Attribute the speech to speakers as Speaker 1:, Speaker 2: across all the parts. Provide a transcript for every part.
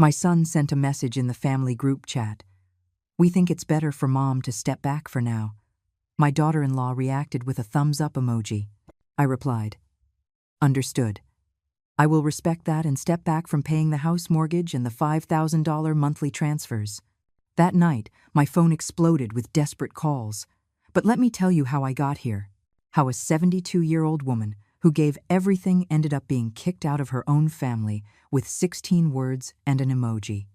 Speaker 1: My son sent a message in the family group chat. "We think it's better for Mom to step back for now." My daughter-in-law reacted with a thumbs-up emoji. I replied, "Understood. I will respect that and step back from paying the house mortgage and the $5,000 monthly transfers." That night, my phone exploded with desperate calls. But let me tell you how I got here. How a 72-year-old woman who gave everything ended up being kicked out of her own family with 16 words and an emoji.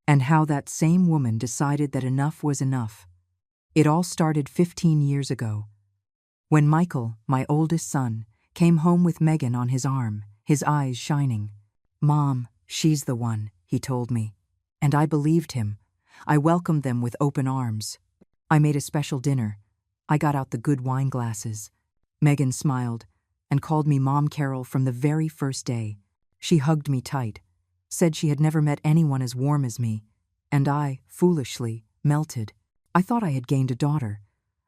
Speaker 1: And how that same woman decided that enough was enough. It all started 15 years ago. When Michael, my oldest son, came home with Megan on his arm, his eyes shining. "Mom, she's the one," he told me. And I believed him. I welcomed them with open arms. I made a special dinner. I got out the good wine glasses. Megan smiled and called me Mom Carol from the very first day. She hugged me tight, said she had never met anyone as warm as me, and I, foolishly, melted. I thought I had gained a daughter.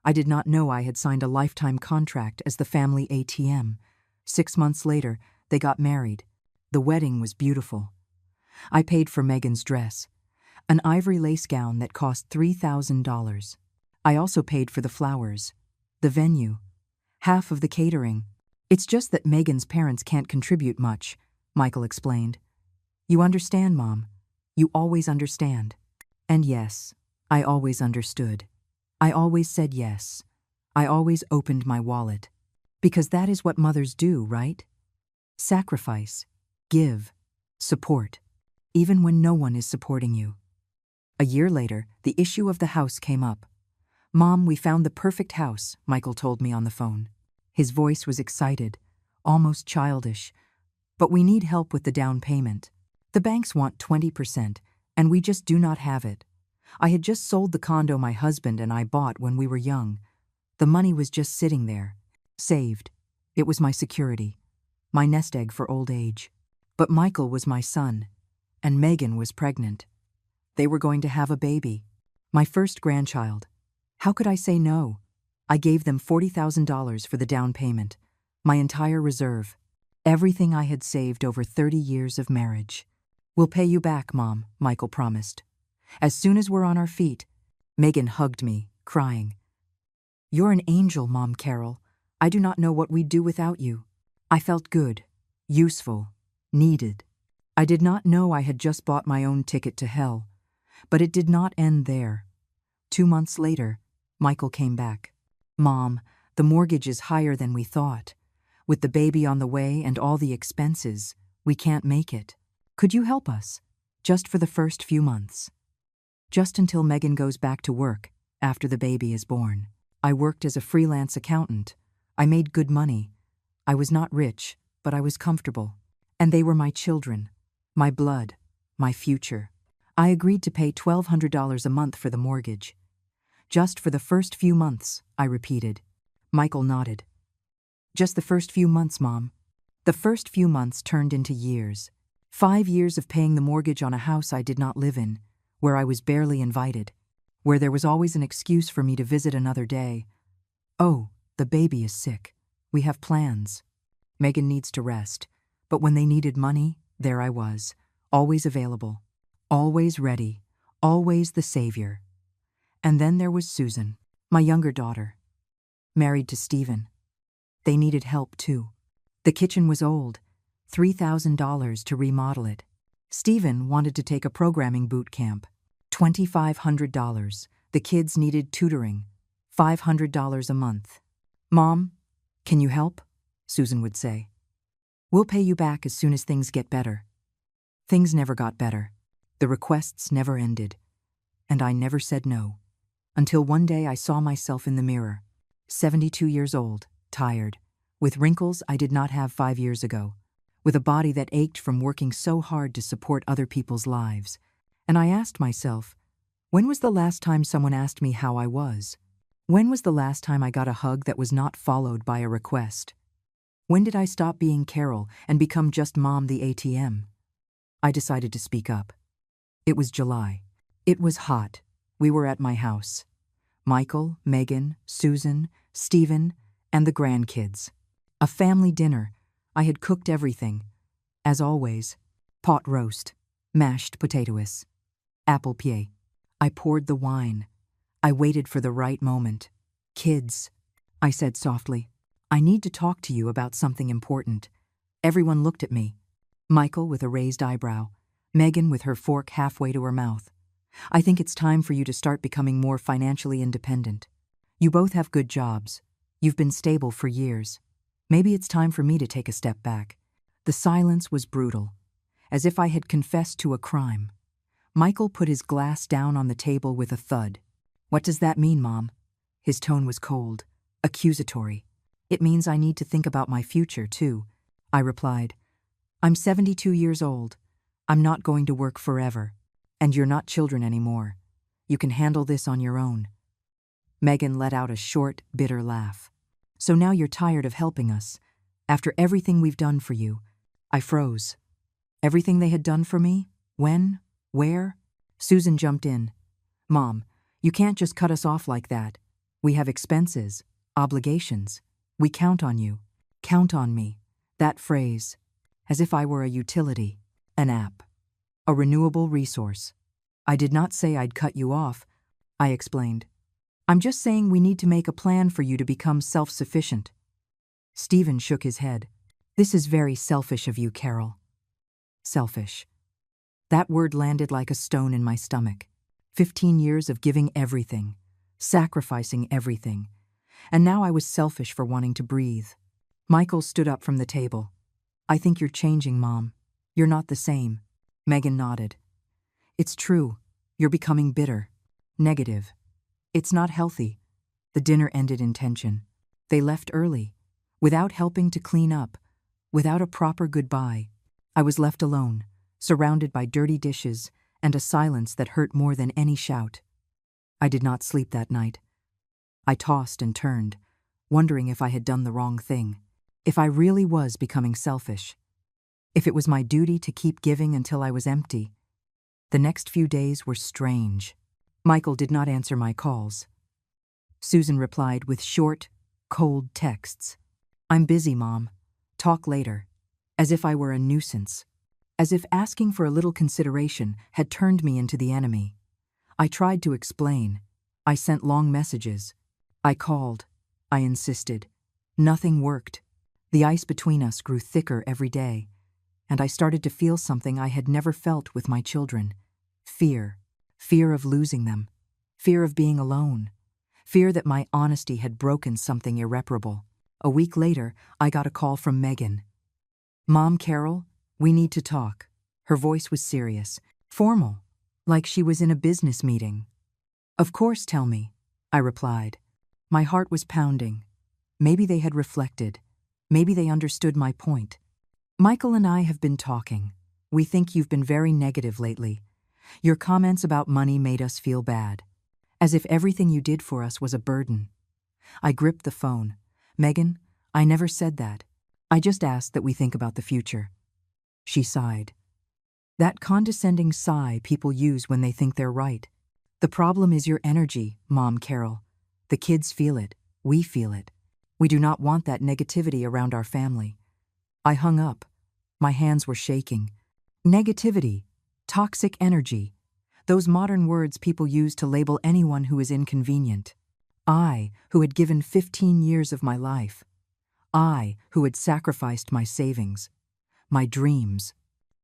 Speaker 1: I did not know I had signed a lifetime contract as the family ATM. 6 months later, they got married. The wedding was beautiful. I paid for Megan's dress, an ivory lace gown that cost $3,000. I also paid for the flowers, the venue, half of the catering. "It's just that Megan's parents can't contribute much," Michael explained. "You understand, Mom. You always understand." And yes, I always understood. I always said yes. I always opened my wallet. Because that is what mothers do, right? Sacrifice, give, support, even when no one is supporting you. A year later, the issue of the house came up. "Mom, we found the perfect house," Michael told me on the phone. His voice was excited, almost childish. "But we need help with the down payment. The banks want 20%, and we just do not have it. I had just sold the condo my husband and I bought when we were young. The money was just sitting there, saved. It was my security, my nest egg for old age. But Michael was my son, and Megan was pregnant. They were going to have a baby, my first grandchild. How could I say no? I gave them $40,000 for the down payment, my entire reserve, everything I had saved over 30 years of marriage. "We'll pay you back, Mom," Michael promised. "As soon as we're on our feet." Megan hugged me, crying. "You're an angel, Mom Carol. I do not know what we'd do without you." I felt good, useful, needed. I did not know I had just bought my own ticket to hell. But it did not end there. 2 months later, Michael came back. "Mom, the mortgage is higher than we thought. With the baby on the way and all the expenses, we can't make it. Could you help us? Just for the first few months. Just until Megan goes back to work, after the baby is born." I worked as a freelance accountant. I made good money. I was not rich, but I was comfortable. And they were my children, my blood, my future. I agreed to pay $1,200 a month for the mortgage. "Just for the first few months," I repeated. Michael nodded. "Just the first few months, Mom." The first few months turned into years. 5 years of paying the mortgage on a house I did not live in, where I was barely invited, where there was always an excuse for me to visit another day. "Oh, the baby is sick. We have plans. Megan needs to rest." But when they needed money, there I was, always available, always ready, always the savior. And then there was Susan, my younger daughter, married to Stephen. They needed help too. The kitchen was old, $3,000 to remodel it. Stephen wanted to take a programming boot camp, $2,500. The kids needed tutoring, $500 a month. "Mom, can you help?" Susan would say. "We'll pay you back as soon as things get better." Things never got better. The requests never ended. And I never said no. Until one day I saw myself in the mirror, 72 years old, tired, with wrinkles I did not have 5 years ago, with a body that ached from working so hard to support other people's lives. And I asked myself, when was the last time someone asked me how I was? When was the last time I got a hug that was not followed by a request? When did I stop being Carol and become just Mom the ATM? I decided to speak up. It was July. It was hot. We were at my house. Michael, Megan, Susan, Stephen, and the grandkids. A family dinner. I had cooked everything. As always, pot roast. mashed potatoes, apple pie. I poured the wine. I waited for the right moment. Kids, I said softly, I need to talk to you about something important. Everyone looked at me. Michael with a raised eyebrow, Megan with her fork halfway to her mouth. I think it's time for you to start becoming more financially independent. You both have good jobs. You've been stable for years. Maybe it's time for me to take a step back. The silence was brutal, as if I had confessed to a crime. Michael put his glass down on the table with a thud. What does that mean, Mom? His tone was cold, accusatory. It means I need to think about my future, too, I replied. I'm 72 years old. I'm not going to work forever. And you're not children anymore. You can handle this on your own. Megan let out a short, bitter laugh. So now you're tired of helping us. After everything we've done for you. I froze. Everything they had done for me? When? Where? Susan jumped in. Mom, you can't just cut us off like that. We have expenses, obligations. We count on you. Count on me. That phrase. As if I were a utility, an app, a renewable resource. I did not say I'd cut you off, I explained. I'm just saying we need to make a plan for you to become self-sufficient. Stephen shook his head. This is very selfish of you, Carol. Selfish. That word landed like a stone in my stomach. 15 years of giving everything, sacrificing everything. And now I was selfish for wanting to breathe. Michael stood up from the table. I think you're changing, Mom. You're not the same. Megan nodded. It's true. You're becoming bitter. Negative. It's not healthy. The dinner ended in tension. They left early, without helping to clean up, without a proper goodbye. I was left alone, surrounded by dirty dishes and a silence that hurt more than any shout. I did not sleep that night. I tossed and turned, wondering if I had done the wrong thing, if I really was becoming selfish, if it was my duty to keep giving until I was empty. The next few days were strange. Michael did not answer my calls. Susan replied with short, cold texts. I'm busy, Mom. Talk later. As if I were a nuisance. As if asking for a little consideration had turned me into the enemy. I tried to explain. I sent long messages. I called. I insisted. Nothing worked. The ice between us grew thicker every day, and I started to feel something I had never felt with my children. Fear. Fear of losing them. Fear of being alone. Fear that my honesty had broken something irreparable. A week later, I got a call from Megan. Mom, Carol, we need to talk. Her voice was serious, formal, like she was in a business meeting. Of course, tell me, I replied. My heart was pounding. Maybe they had reflected. Maybe they understood my point. Michael and I have been talking. We think you've been very negative lately. Your comments about money made us feel bad, as if everything you did for us was a burden. I gripped the phone. Megan, I never said that. I just asked that we think about the future. She sighed. That condescending sigh people use when they think they're right. The problem is your energy, Mom, Carol. The kids feel it. We feel it. We do not want that negativity around our family. I hung up. My hands were shaking. Negativity. Toxic energy. Those modern words people use to label anyone who is inconvenient. I, who had given 15 years of my life. I, who had sacrificed my savings, my dreams,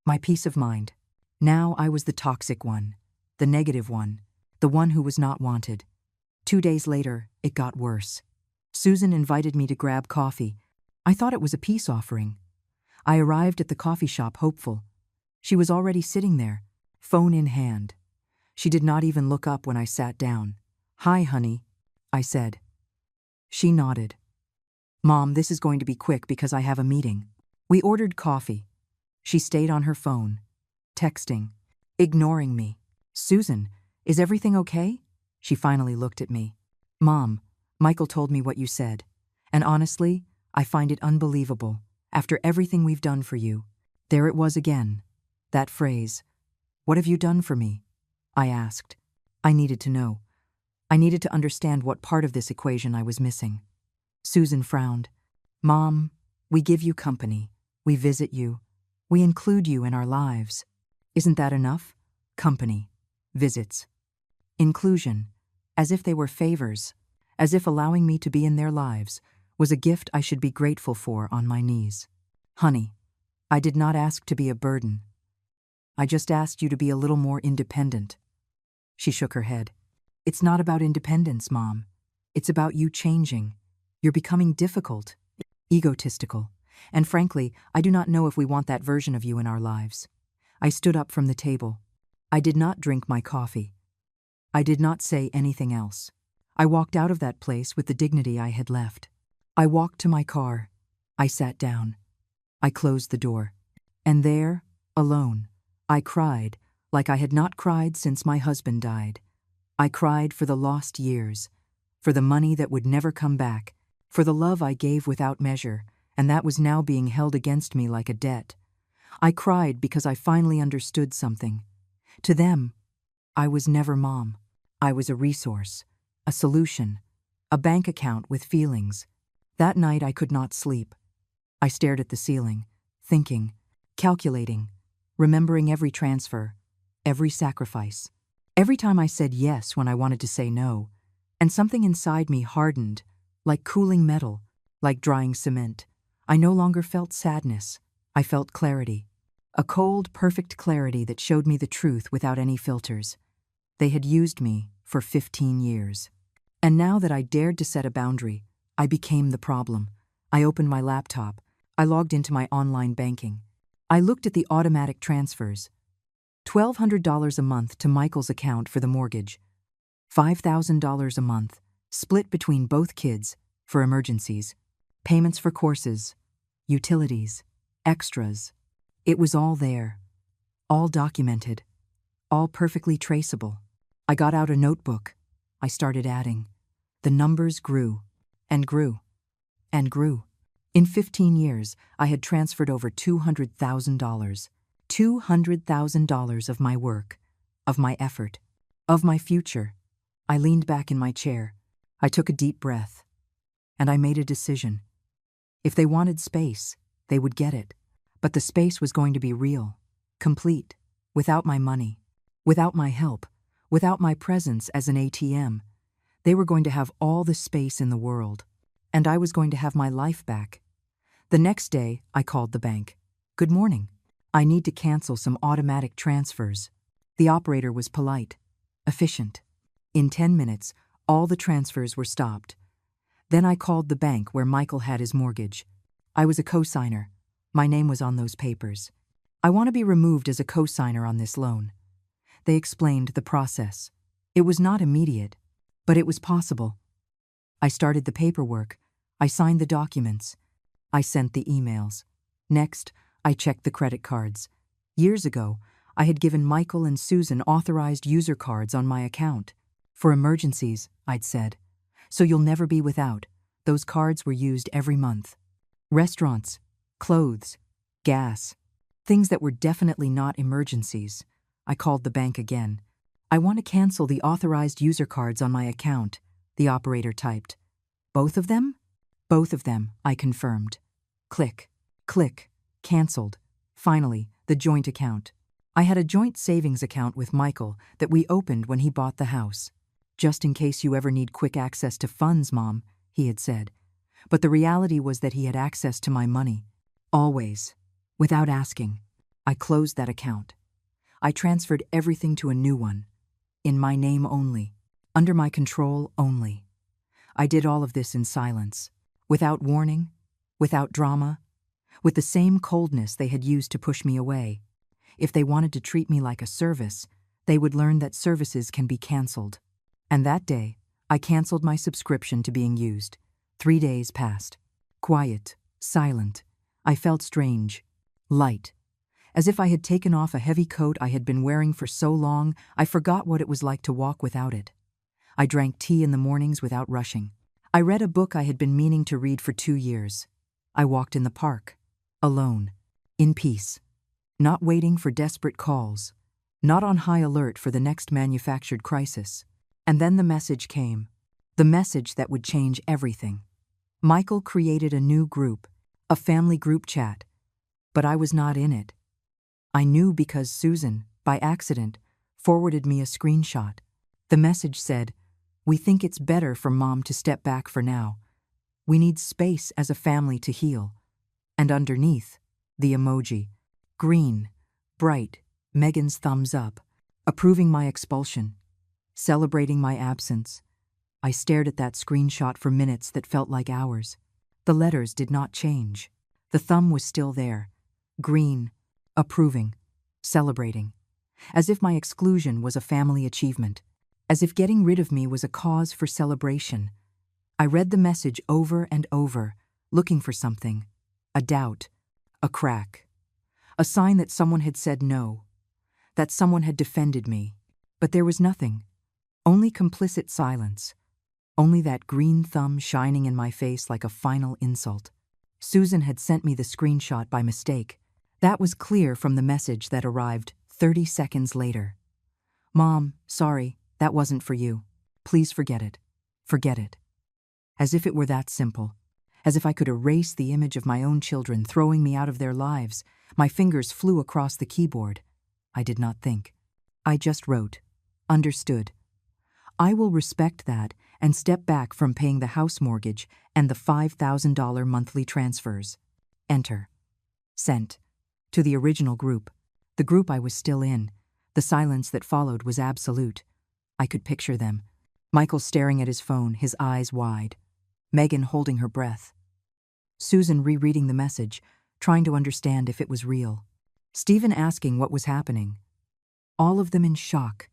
Speaker 1: my peace of mind. Now I was the toxic one, the negative one, the one who was not wanted. 2 days later, it got worse. Susan invited me to grab coffee. I thought it was a peace offering. I arrived at the coffee shop hopeful. She was already sitting there, phone in hand. She did not even look up when I sat down. Hi, honey, I said. She nodded. Mom, this is going to be quick because I have a meeting. We ordered coffee. She stayed on her phone, texting, ignoring me. Susan, is everything okay? She finally looked at me. Mom, Michael told me what you said. And honestly, I find it unbelievable. After everything we've done for you. There it was again. That phrase. What have you done for me? I asked. I needed to know. I needed to understand what part of this equation I was missing. Susan frowned. Mom, we give you company. We visit you. We include you in our lives. Isn't that enough? Company. Visits. Inclusion. As if they were favors. As if allowing me to be in their lives was a gift I should be grateful for on my knees. Honey, I did not ask to be a burden. I just asked you to be a little more independent. She shook her head. It's not about independence, Mom. It's about you changing. You're becoming difficult, egotistical, and frankly, I do not know if we want that version of you in our lives. I stood up from the table. I did not drink my coffee. I did not say anything else. I walked out of that place with the dignity I had left. I walked to my car. I sat down. I closed the door. And there, alone, I cried like I had not cried since my husband died. I cried for the lost years, for the money that would never come back, for the love I gave without measure, and that was now being held against me like a debt. I cried because I finally understood something. To them, I was never Mom. I was a resource, a solution, a bank account with feelings. That night I could not sleep. I stared at the ceiling, thinking, calculating, remembering every transfer, every sacrifice. Every time I said yes when I wanted to say no, and something inside me hardened, like cooling metal, like drying cement. I no longer felt sadness. I felt clarity. A cold, perfect clarity that showed me the truth without any filters. They had used me for 15 years. And now that I dared to set a boundary, I became the problem. I opened my laptop. I logged into my online banking. I looked at the automatic transfers. $1,200 a month to Michael's account for the mortgage. $5,000 a month, split between both kids, for emergencies. Payments for courses, utilities, extras. It was all there. All documented. All perfectly traceable. I got out a notebook. I started adding. The numbers grew, and grew, and grew. In 15 years, I had transferred over $200,000. $200,000 of my work, of my effort, of my future. I leaned back in my chair. I took a deep breath. And I made a decision. If they wanted space, they would get it. But the space was going to be real, complete, without my money, without my help, without my presence as an ATM. They were going to have all the space in the world. And I was going to have my life back. The next day, I called the bank. Good morning. I need to cancel some automatic transfers. The operator was polite, efficient. In 10 minutes, all the transfers were stopped. Then I called the bank where Michael had his mortgage. I was a co-signer. My name was on those papers. I want to be removed as a co-signer on this loan. They explained the process. It was not immediate, but it was possible. I started the paperwork. I signed the documents. I sent the emails. Next, I checked the credit cards. Years ago, I had given Michael and Susan authorized user cards on my account. For emergencies, I'd said. So you'll never be without. Those cards were used every month. Restaurants, clothes, gas, things that were definitely not emergencies. I called the bank again. I want to cancel the authorized user cards on my account, the operator typed. Both of them? Both of them, I confirmed. Click, click. Cancelled. Finally, the joint account. I had a joint savings account with Michael that we opened when he bought the house. Just in case you ever need quick access to funds, Mom, he had said. But the reality was that he had access to my money. Always. Without asking. I closed that account. I transferred everything to a new one. In my name only. Under my control only. I did all of this in silence. Without warning. Without drama. With the same coldness they had used to push me away. If they wanted to treat me like a service, they would learn that services can be canceled. And that day, I canceled my subscription to being used. 3 days passed. Quiet, silent. I felt strange, light. As if I had taken off a heavy coat I had been wearing for so long, I forgot what it was like to walk without it. I drank tea in the mornings without rushing. I read a book I had been meaning to read for 2 years. I walked in the park. Alone, in peace, not waiting for desperate calls, not on high alert for the next manufactured crisis. And then the message came, the message that would change everything. Michael created a new group, a family group chat, but I was not in it. I knew because Susan, by accident, forwarded me a screenshot. The message said, "We think it's better for Mom to step back for now. We need space as a family to heal." And underneath, the emoji. Green, bright, Megan's thumbs up, approving my expulsion, celebrating my absence. I stared at that screenshot for minutes that felt like hours. The letters did not change. The thumb was still there. Green, approving, celebrating. As if my exclusion was a family achievement. As if getting rid of me was a cause for celebration. I read the message over and over, looking for something. A doubt, a crack. A sign that someone had said no. That someone had defended me. But there was nothing. Only complicit silence. Only that green thumb shining in my face like a final insult. Susan had sent me the screenshot by mistake. That was clear from the message that arrived 30 seconds later. "Mom, sorry, that wasn't for you. Please forget it. Forget it." As if it were that simple. As if I could erase the image of my own children throwing me out of their lives. My fingers flew across the keyboard. I did not think. I just wrote. Understood. I will respect that and step back from paying the house mortgage and the $5,000 monthly transfers. Enter. Sent. To the original group. The group I was still in. The silence that followed was absolute. I could picture them. Michael staring at his phone, his eyes wide. Megan holding her breath. Susan rereading the message, trying to understand if it was real. Stephen asking what was happening. All of them in shock.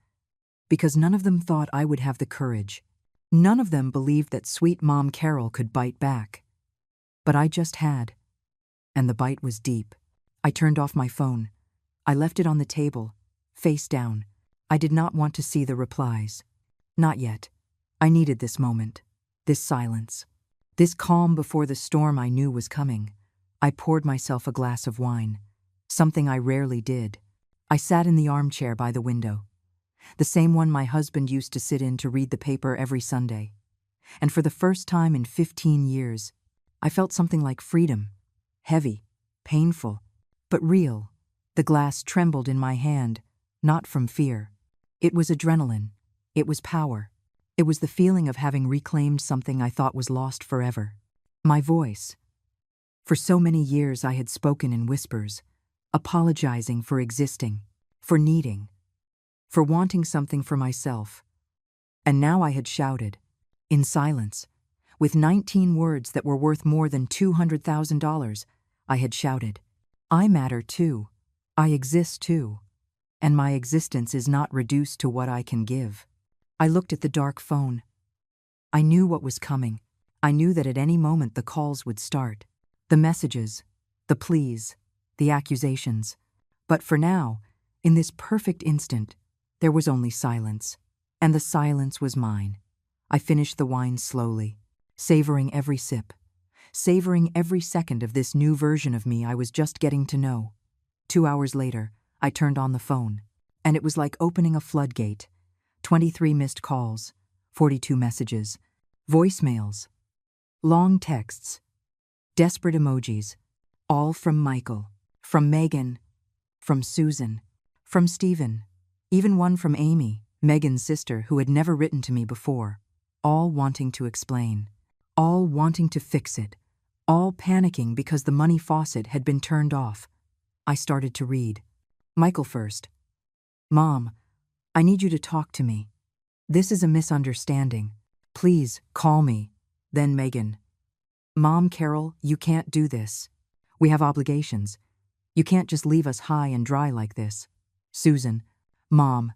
Speaker 1: Because none of them thought I would have the courage. None of them believed that sweet Mom Carol could bite back. But I just had. And the bite was deep. I turned off my phone. I left it on the table, face down. I did not want to see the replies. Not yet. I needed this moment. This silence. This calm before the storm I knew was coming. I poured myself a glass of wine. Something I rarely did. I sat in the armchair by the window. The same one my husband used to sit in to read the paper every Sunday. And for the first time in 15 years, I felt something like freedom. Heavy, painful, but real. The glass trembled in my hand, not from fear. It was adrenaline. It was power. It was the feeling of having reclaimed something I thought was lost forever. My voice. For so many years I had spoken in whispers, apologizing for existing, for needing, for wanting something for myself. And now I had shouted, in silence, with 19 words that were worth more than $200,000, I had shouted, I matter too. I exist too. And my existence is not reduced to what I can give. I looked at the dark phone. I knew what was coming. I knew that at any moment the calls would start. The messages, the pleas, the accusations. But for now, in this perfect instant, there was only silence. And the silence was mine. I finished the wine slowly, savoring every sip, savoring every second of this new version of me I was just getting to know. 2 hours later, I turned on the phone, and it was like opening a floodgate. 23 missed calls, 42 messages, voicemails, long texts, desperate emojis, all from Michael, from Megan, from Susan, from Stephen, even one from Amy, Megan's sister, who had never written to me before, all wanting to explain, all wanting to fix it, all panicking because the money faucet had been turned off. I started to read. Michael first. Mom, I need you to talk to me. This is a misunderstanding. Please, call me. Then Megan. Mom Carol, you can't do this. We have obligations. You can't just leave us high and dry like this. Susan. Mom,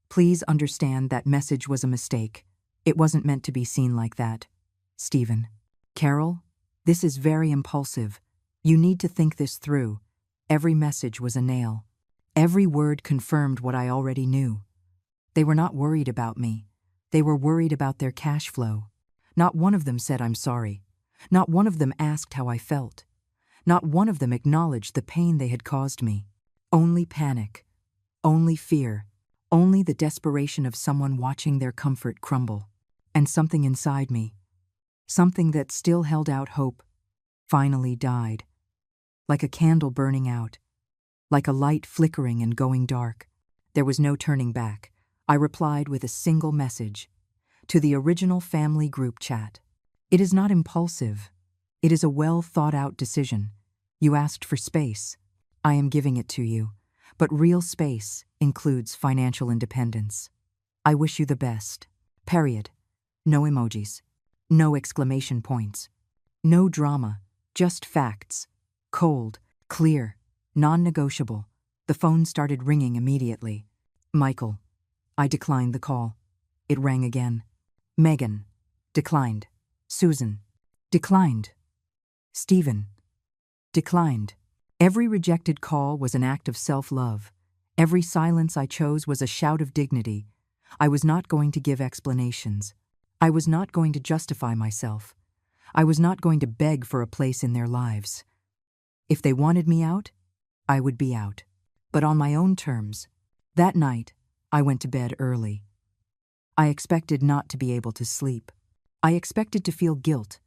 Speaker 1: please understand that message was a mistake. It wasn't meant to be seen like that. Stephen. Carol, this is very impulsive. You need to think this through. Every message was a nail. Every word confirmed what I already knew. They were not worried about me. They were worried about their cash flow. Not one of them said I'm sorry. Not one of them asked how I felt. Not one of them acknowledged the pain they had caused me. Only panic. Only fear. Only the desperation of someone watching their comfort crumble. And something inside me, something that still held out hope, finally died. Like a candle burning out. like a light flickering and going dark. There was no turning back. I replied with a single message. To the original family group chat. It is not impulsive. It is a well-thought-out decision. You asked for space. I am giving it to you. But real space includes financial independence. I wish you the best. Period. No emojis. No exclamation points. No drama. Just facts. Cold, clear, non-negotiable. The phone started ringing immediately. Michael. I declined the call. It rang again. Megan. Declined. Susan. Declined. Stephen. Declined. Every rejected call was an act of self-love. Every silence I chose was a shout of dignity. I was not going to give explanations. I was not going to justify myself. I was not going to beg for a place in their lives. If they wanted me out, I would be out. But on my own terms. That night, I went to bed early. I expected not to be able to sleep. I expected to feel guilt,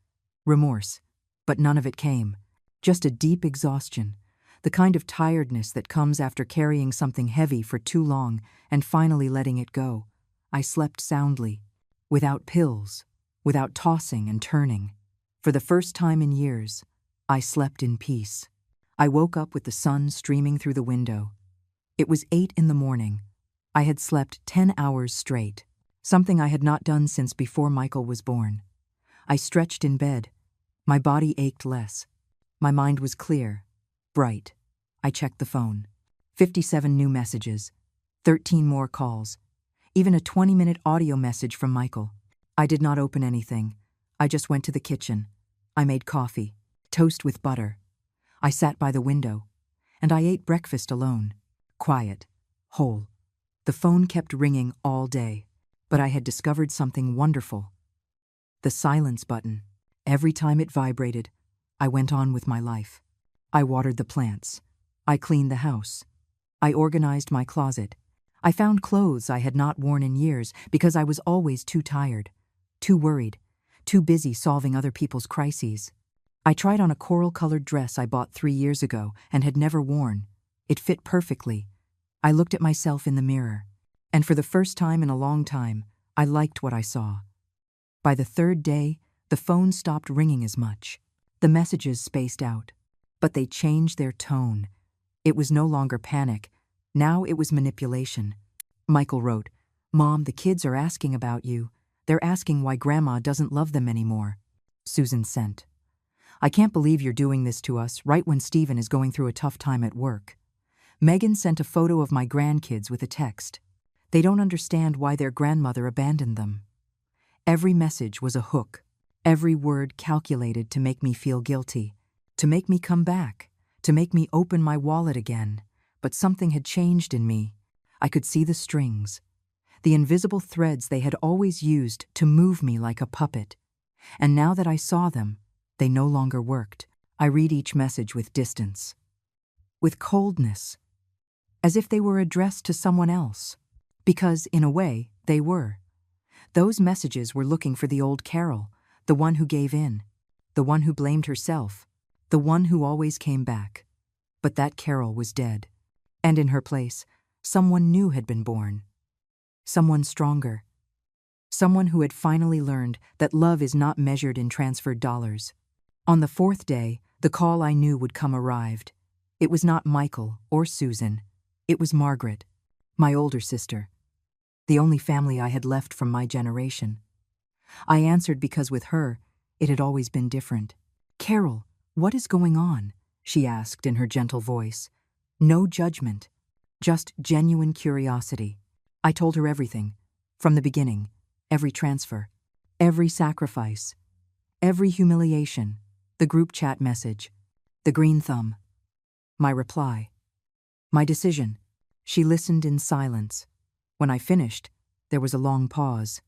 Speaker 1: remorse, but none of it came. Just a deep exhaustion, the kind of tiredness that comes after carrying something heavy for too long and finally letting it go. I slept soundly, without pills, without tossing and turning. For the first time in years, I slept in peace. I woke up with the sun streaming through the window. It was 8 in the morning. I had slept 10 hours straight, something I had not done since before Michael was born. I stretched in bed. My body ached less. My mind was clear, bright. I checked the phone. 57 new messages, 13 more calls, even a 20-minute audio message from Michael. I did not open anything. I just went to the kitchen. I made coffee, toast with butter. I sat by the window, and I ate breakfast alone, quiet, whole. The phone kept ringing all day, but I had discovered something wonderful. The silence button. Every time it vibrated, I went on with my life. I watered the plants. I cleaned the house. I organized my closet. I found clothes I had not worn in years because I was always too tired, too worried, too busy solving other people's crises. I tried on a coral-colored dress I bought 3 years ago and had never worn. It fit perfectly. I looked at myself in the mirror, and for the first time in a long time, I liked what I saw. By the 3rd day, the phone stopped ringing as much. The messages spaced out, but they changed their tone. It was no longer panic. Now it was manipulation. Michael wrote, "Mom, the kids are asking about you. They're asking why Grandma doesn't love them anymore." Susan sent, "I can't believe you're doing this to us right when Stephen is going through a tough time at work." Megan sent a photo of my grandkids with a text. "They don't understand why their grandmother abandoned them." Every message was a hook. Every word calculated to make me feel guilty, to make me come back, to make me open my wallet again. But something had changed in me. I could see the strings, the invisible threads they had always used to move me like a puppet. And now that I saw them, they no longer worked. I read each message with distance, with coldness, as if they were addressed to someone else. Because, in a way, they were. Those messages were looking for the old Carol, the one who gave in, the one who blamed herself, the one who always came back. But that Carol was dead. And in her place, someone new had been born. Someone stronger. Someone who had finally learned that love is not measured in transferred dollars. On the 4th day, the call I knew would come arrived. It was not Michael or Susan. It was Margaret, my older sister, the only family I had left from my generation. I answered because with her, it had always been different. "Carol, what is going on?" she asked in her gentle voice. No judgment, just genuine curiosity. I told her everything, from the beginning, every transfer, every sacrifice, every humiliation, the group chat message, the green thumb, my reply, my decision. She listened in silence. When I finished, there was a long pause.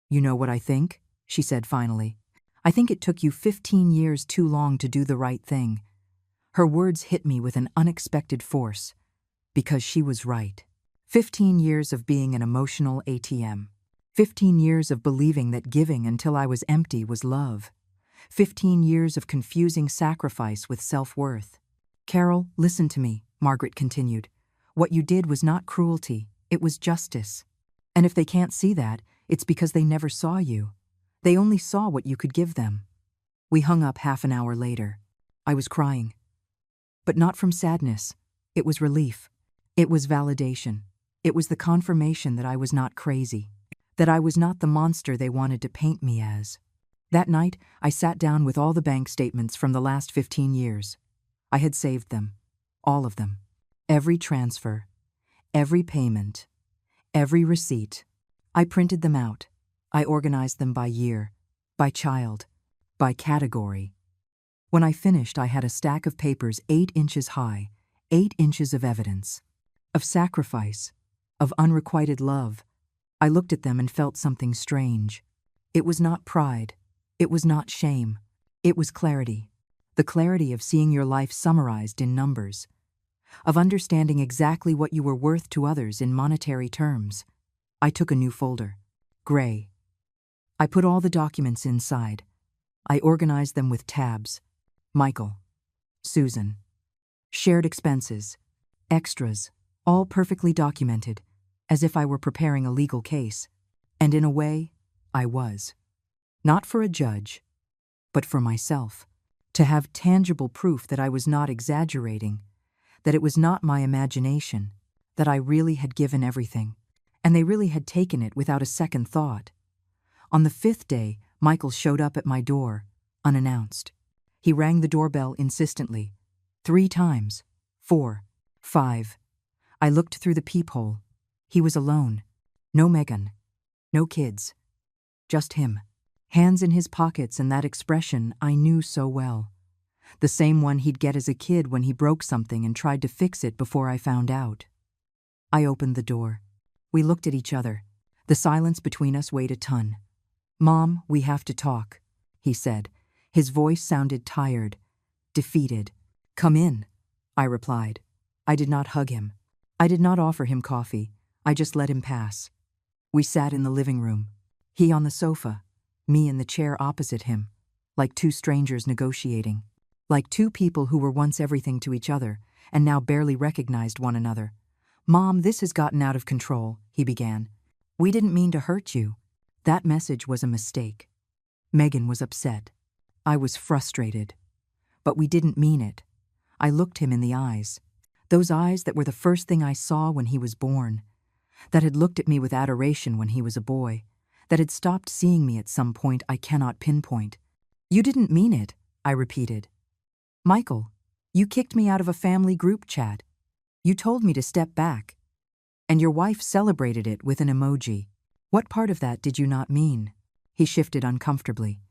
Speaker 1: "You know what I think?" she said finally. "I think it took you 15 years too long to do the right thing." Her words hit me with an unexpected force, because she was right. 15 years of being an emotional ATM. 15 years of believing that giving until I was empty was love. 15 years of confusing sacrifice with self-worth. "Carol, listen to me," Margaret continued. What you did was not cruelty, it was justice. And if they can't see that, it's because they never saw you. They only saw what you could give them. We hung up half an hour later. I was crying. But not from sadness. It was relief. It was validation. It was the confirmation that I was not crazy, that I was not the monster they wanted to paint me as. That night, I sat down with all the bank statements from the last 15 years. I had saved them, all of them. Every transfer, every payment, every receipt. I printed them out. I organized them by year, by child, by category. When I finished, I had a stack of papers 8 inches high, 8 inches of evidence, of sacrifice, of unrequited love. I looked at them and felt something strange. It was not pride. It was not shame. It was clarity. The clarity of seeing your life summarized in numbers, of understanding exactly what you were worth to others in monetary terms. I took a new folder, gray. I put all the documents inside. I organized them with tabs. Michael, Susan, shared expenses, extras, all perfectly documented, as if I were preparing a legal case. And in a way, I was. Not for a judge, but for myself. To have tangible proof that I was not exaggerating, that it was not my imagination, that I really had given everything, and they really had taken it without a second thought. On the 5th day, Michael showed up at my door, unannounced. He rang the doorbell insistently, 3 times, 4, 5. I looked through the peephole. He was alone. No Megan. No kids. Just him. Hands in his pockets, and that expression I knew so well. The same one he'd get as a kid when he broke something and tried to fix it before I found out. I opened the door. We looked at each other. The silence between us weighed a ton. "Mom, we have to talk," he said. His voice sounded tired, defeated. "Come in," I replied. I did not hug him. I did not offer him coffee. I just let him pass. We sat in the living room. He on the sofa, me in the chair opposite him, like 2 strangers negotiating, like 2 people who were once everything to each other and now barely recognized one another. "Mom, this has gotten out of control," he began. "We didn't mean to hurt you. That message was a mistake." Megan was upset. I was frustrated. But we didn't mean it. I looked him in the eyes. Those eyes that were the first thing I saw when he was born, that had looked at me with adoration when he was a boy, that had stopped seeing me at some point I cannot pinpoint. "You didn't mean it," I repeated. "Michael, you kicked me out of a family group chat. You told me to step back. And your wife celebrated it with an emoji. What part of that did you not mean?" He shifted uncomfortably.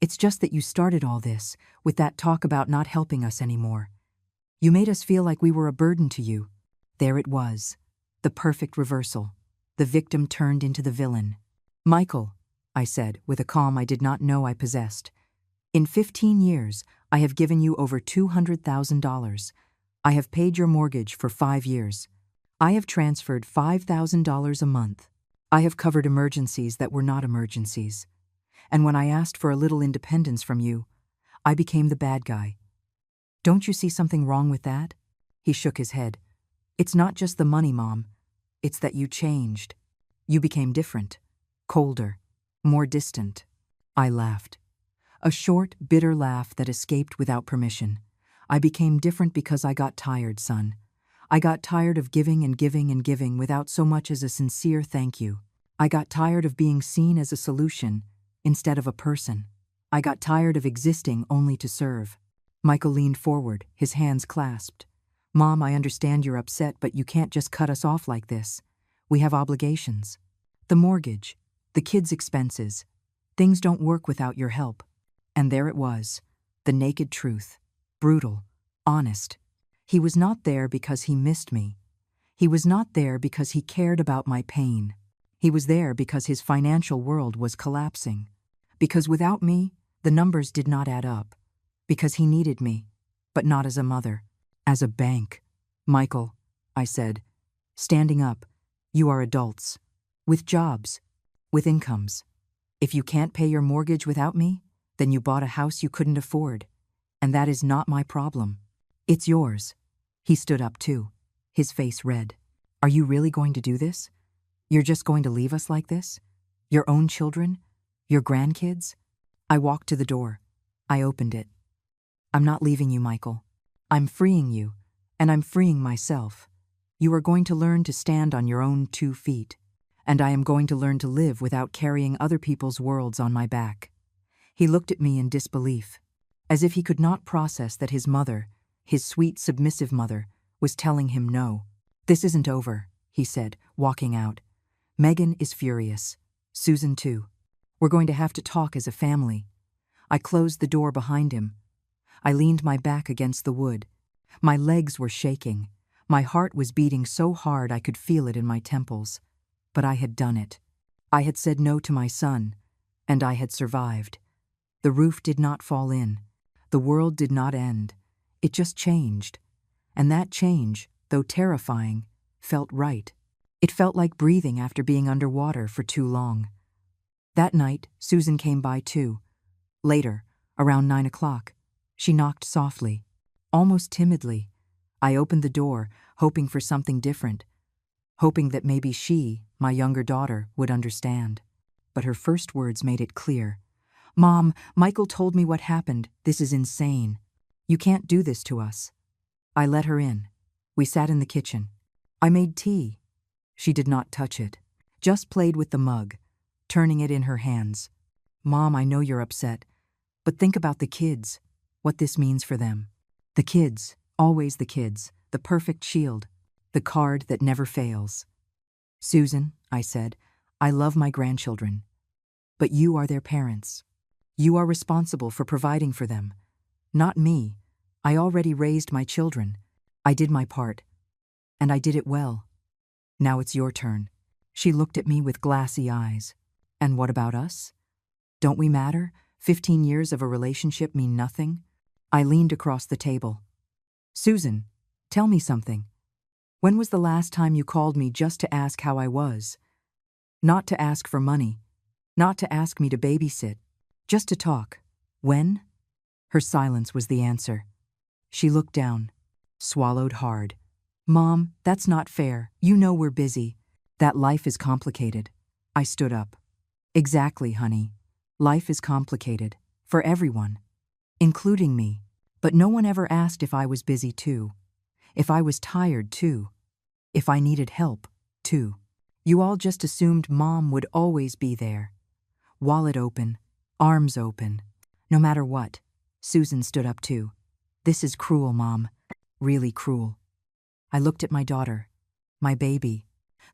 Speaker 1: "It's just that you started all this with that talk about not helping us anymore. You made us feel like we were a burden to you." There it was, the perfect reversal. The victim turned into the villain. "Michael," I said with a calm I did not know I possessed, "in 15 years, I have given you over $200,000. I have paid your mortgage for 5 years. I have transferred $5,000 a month. I have covered emergencies that were not emergencies. And when I asked for a little independence from you, I became the bad guy. Don't you see something wrong with that?" He shook his head. "It's not just the money, Mom. It's that you changed. You became different, colder, more distant." I laughed. A short, bitter laugh that escaped without permission. "I became different because I got tired, son. I got tired of giving and giving and giving without so much as a sincere thank you. I got tired of being seen as a solution instead of a person. I got tired of existing only to serve." Michael leaned forward, his hands clasped. "Mom, I understand you're upset, but you can't just cut us off like this. We have obligations. The mortgage, the kids' expenses. Things don't work without your help." And there it was, the naked truth, brutal, honest. He was not there because he missed me. He was not there because he cared about my pain. He was there because his financial world was collapsing. Because without me, the numbers did not add up. Because he needed me, but not as a mother, as a bank. "Michael," I said, standing up, "you are adults, with jobs, with incomes. If you can't pay your mortgage without me, then you bought a house you couldn't afford, and that is not my problem. It's yours. He stood up too, his face red. Are you really going to do this? You're just going to leave us like this? Your own children? Your grandkids? I walked to the door. I opened it. I'm not leaving you, Michael. I'm freeing you, and I'm freeing myself. You are going to learn to stand on your own 2 feet, and I am going to learn to live without carrying other people's worlds on my back. He looked at me in disbelief, as if he could not process that his mother, his sweet, submissive mother, was telling him no. This isn't over, he said, walking out. Megan is furious. Susan too. We're going to have to talk as a family. I closed the door behind him. I leaned my back against the wood. My legs were shaking. My heart was beating so hard I could feel it in my temples. But I had done it. I had said no to my son, and I had survived. The roof did not fall in. The world did not end. It just changed. And that change, though terrifying, felt right. It felt like breathing after being underwater for too long. That night, Susan came by too. Later, around 9 o'clock, she knocked softly, almost timidly. I opened the door, hoping for something different, hoping that maybe she, my younger daughter, would understand. But her first words made it clear. Mom, Michael told me what happened. This is insane. You can't do this to us. I let her in. We sat in the kitchen. I made tea. She did not touch it, just played with the mug, turning it in her hands. Mom, I know you're upset, but think about the kids, what this means for them. The kids, always the kids, the perfect shield, the card that never fails. Susan, I said, I love my grandchildren, but you are their parents. You are responsible for providing for them. Not me. I already raised my children. I did my part. And I did it well. Now it's your turn. She looked at me with glassy eyes. And what about us? Don't we matter? 15 years of a relationship mean nothing? I leaned across the table. Susan, tell me something. When was the last time you called me just to ask how I was? Not to ask for money. Not to ask me to babysit. Just to talk. When? Her silence was the answer. She looked down, swallowed hard. Mom, that's not fair. You know we're busy. That life is complicated. I stood up. Exactly, honey. Life is complicated. For everyone. Including me. But no one ever asked if I was busy too. If I was tired too. If I needed help too. You all just assumed Mom would always be there. Wallet open. Arms open. No matter what. Susan stood up too. This is cruel, Mom. Really cruel. I looked at my daughter, my baby,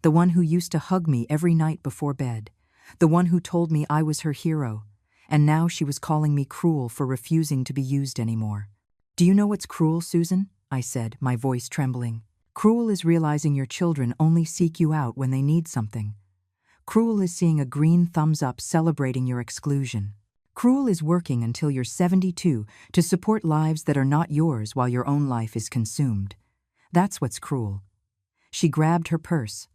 Speaker 1: the one who used to hug me every night before bed, the one who told me I was her hero, and now she was calling me cruel for refusing to be used anymore. Do you know what's cruel, Susan? I said, my voice trembling. Cruel is realizing your children only seek you out when they need something. Cruel is seeing a green thumbs up celebrating your exclusion. Cruel is working until you're 72 to support lives that are not yours while your own life is consumed. That's what's cruel. She grabbed her purse.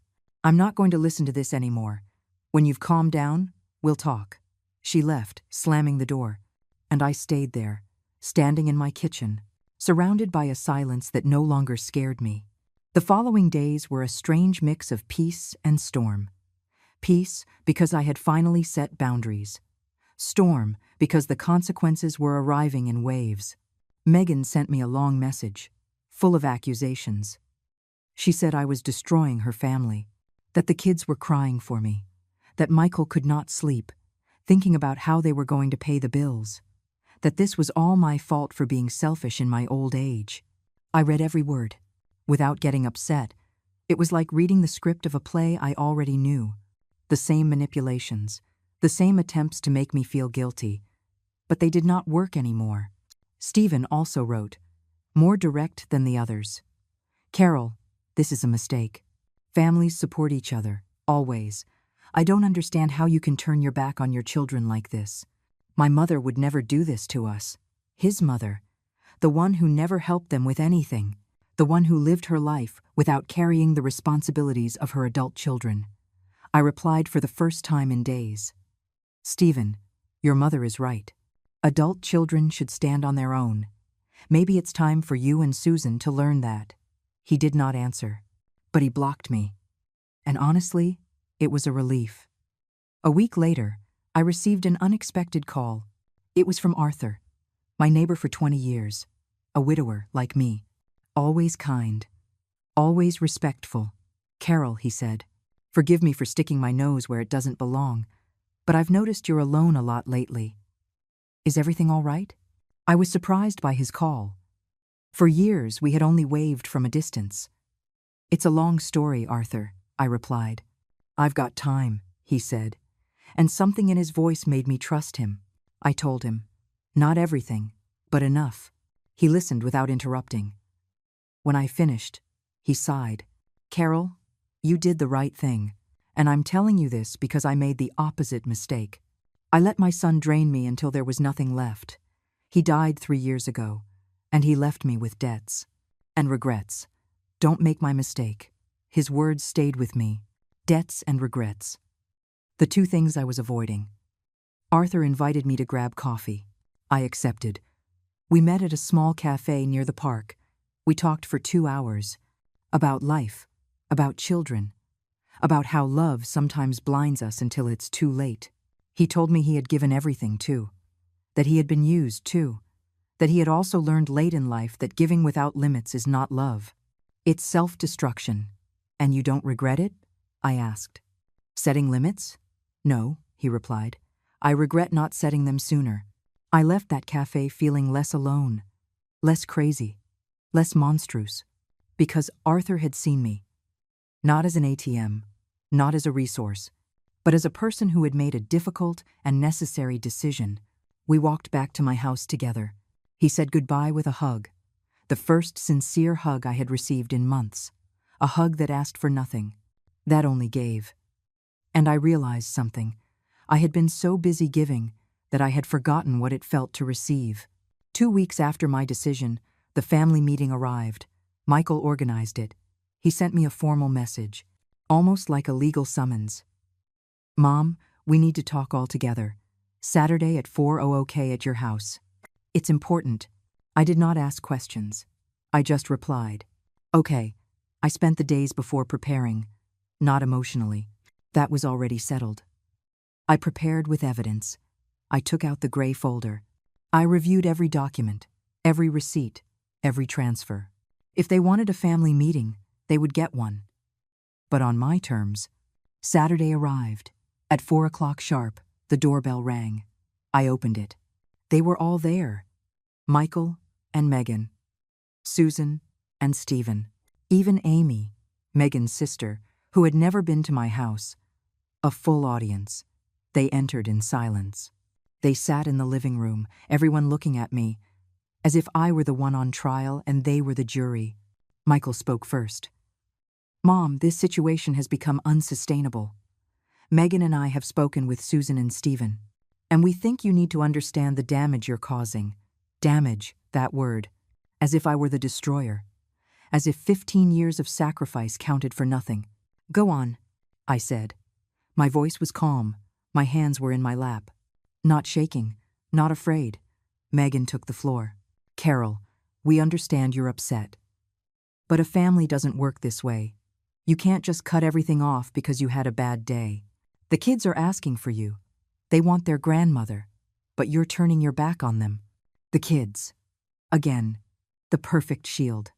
Speaker 1: I'm not going to listen to this anymore. When you've calmed down, we'll talk. She left, slamming the door. And I stayed there, standing in my kitchen, surrounded by a silence that no longer scared me. The following days were a strange mix of peace and storm. Peace, because I had finally set boundaries. Storm, because the consequences were arriving in waves. Megan sent me a long message, full of accusations. She said I was destroying her family, that the kids were crying for me, that Michael could not sleep, thinking about how they were going to pay the bills, that this was all my fault for being selfish in my old age. I read every word, without getting upset. It was like reading the script of a play I already knew. The same manipulations, the same attempts to make me feel guilty, but they did not work anymore. Stephen also wrote, more direct than the others. Carol, this is a mistake. Families support each other, always. I don't understand how you can turn your back on your children like this. My mother would never do this to us. His mother, the one who never helped them with anything, the one who lived her life without carrying the responsibilities of her adult children. I replied for the first time in days. Stephen, your mother is right. Adult children should stand on their own. Maybe it's time for you and Susan to learn that. He did not answer, but he blocked me. And honestly, it was a relief. A week later, I received an unexpected call. It was from Arthur, my neighbor for 20 years, a widower like me, always kind, always respectful. "Carol," he said, "forgive me for sticking my nose where it doesn't belong, but I've noticed you're alone a lot lately. Is everything all right?" I was surprised by his call. For years, we had only waved from a distance. "It's a long story, Arthur," I replied. "I've got time," he said, and something in his voice made me trust him. I told him, not everything, but enough. He listened without interrupting. When I finished, he sighed. "Carol, you did the right thing, and I'm telling you this because I made the opposite mistake. I let my son drain me until there was nothing left. He died 3 years ago, and he left me with debts and regrets. Don't make my mistake." His words stayed with me. Debts and regrets. The two things I was avoiding. Arthur invited me to grab coffee. I accepted. We met at a small cafe near the park. We talked for 2 hours. About life, about children, about how love sometimes blinds us until it's too late. He told me he had given everything too. That he had been used too. That he had also learned late in life that giving without limits is not love. It's self-destruction. "And you don't regret it?" I asked. "Setting limits? No," he replied. "I regret not setting them sooner." I left that cafe feeling less alone, less crazy, less monstrous, because Arthur had seen me. Not as an ATM, not as a resource, but as a person who had made a difficult and necessary decision. We walked back to my house together. He said goodbye with a hug, the first sincere hug I had received in months, a hug that asked for nothing, that only gave. And I realized something. I had been so busy giving that I had forgotten what it felt to receive. 2 weeks after my decision, the family meeting arrived. Michael organized it. He sent me a formal message, almost like a legal summons. "Mom, we need to talk all together. Saturday at 4:00 OK at your house. It's important." I did not ask questions. I just replied, "Okay." I spent the days before preparing, not emotionally. That was already settled. I prepared with evidence. I took out the gray folder. I reviewed every document, every receipt, every transfer. If they wanted a family meeting, they would get one. But on my terms. Saturday arrived. At 4 o'clock sharp, the doorbell rang. I opened it. They were all there. Michael and Megan, Susan and Stephen, even Amy, Megan's sister, who had never been to my house. A full audience. They entered in silence. They sat in the living room, everyone looking at me, as if I were the one on trial and they were the jury. Michael spoke first. "Mom, this situation has become unsustainable. Megan and I have spoken with Susan and Stephen, and we think you need to understand the damage you're causing." Damage, that word. As if I were the destroyer. As if 15 years of sacrifice counted for nothing. "Go on," I said. My voice was calm. My hands were in my lap. Not shaking, not afraid. Megan took the floor. "Carol, we understand you're upset. But a family doesn't work this way. You can't just cut everything off because you had a bad day. The kids are asking for you. They want their grandmother, but you're turning your back on them. The kids." Again, the perfect shield.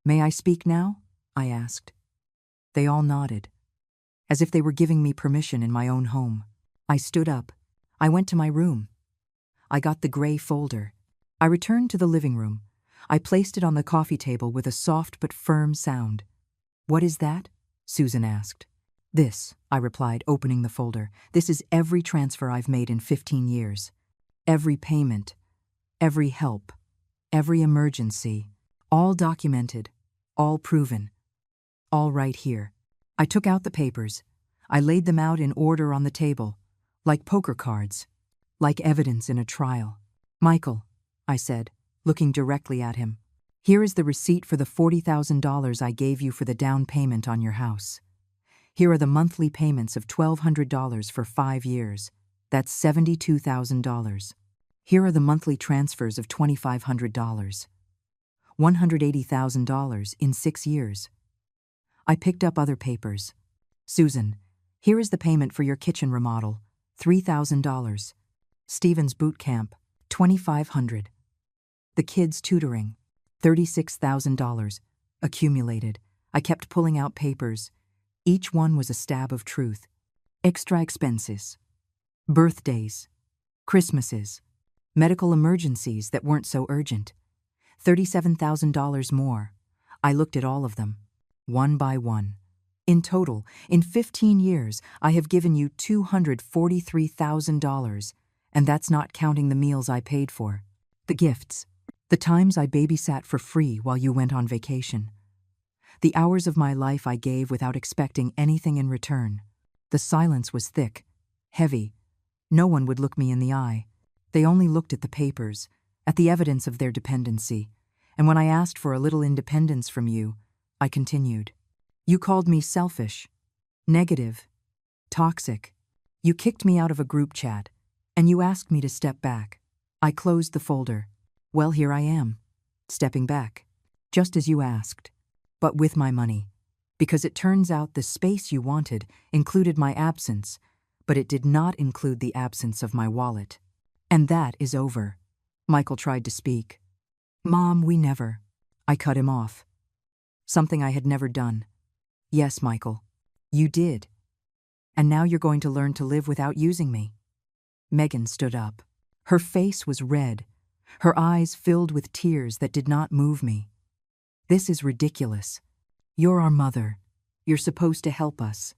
Speaker 1: "May I speak now?" I asked. They all nodded, as if they were giving me permission in my own home. I stood up. I went to my room. I got the gray folder. I returned to the living room. I placed it on the coffee table with a soft but firm sound. "What is that?" Susan asked. "This," I replied, opening the folder. "This is every transfer I've made in 15 years. Every payment, every help, every emergency, all documented, all proven, all right here." I took out the papers. I laid them out in order on the table, like poker cards, like evidence in a trial. "Michael," I said, looking directly at him, "here is the receipt for the $40,000 I gave you for the down payment on your house. Here are the monthly payments of $1,200 for 5 years. That's $72,000. Here are the monthly transfers of $2,500. $180,000 in 6 years. I picked up other papers. Susan, here is the payment for your kitchen remodel, $3,000. Stephen's boot camp, $2,500. The kids' tutoring, $36,000. Accumulated. I kept pulling out papers. Each one was a stab of truth. Extra expenses. Birthdays. Christmases. Medical emergencies that weren't so urgent. $37,000 more. I looked at all of them, one by one. In total, in 15 years, I have given you $243,000, and that's not counting the meals I paid for, the gifts, the times I babysat for free while you went on vacation. The hours of my life I gave without expecting anything in return. The silence was thick, heavy. No one would look me in the eye. They only looked at the papers, at the evidence of their dependency. And when I asked for a little independence from you, I continued. You called me selfish, negative, toxic. You kicked me out of a group chat, and you asked me to step back. I closed the folder. Well, here I am, stepping back, just as you asked, but with my money. Because it turns out the space you wanted included my absence, but it did not include the absence of my wallet. And that is over. Michael tried to speak. Mom, we never. I cut him off. Something I had never done. Yes, Michael, you did. And now you're going to learn to live without using me. Megan stood up. Her face was red. Her eyes filled with tears that did not move me. This is ridiculous. You're our mother. You're supposed to help us.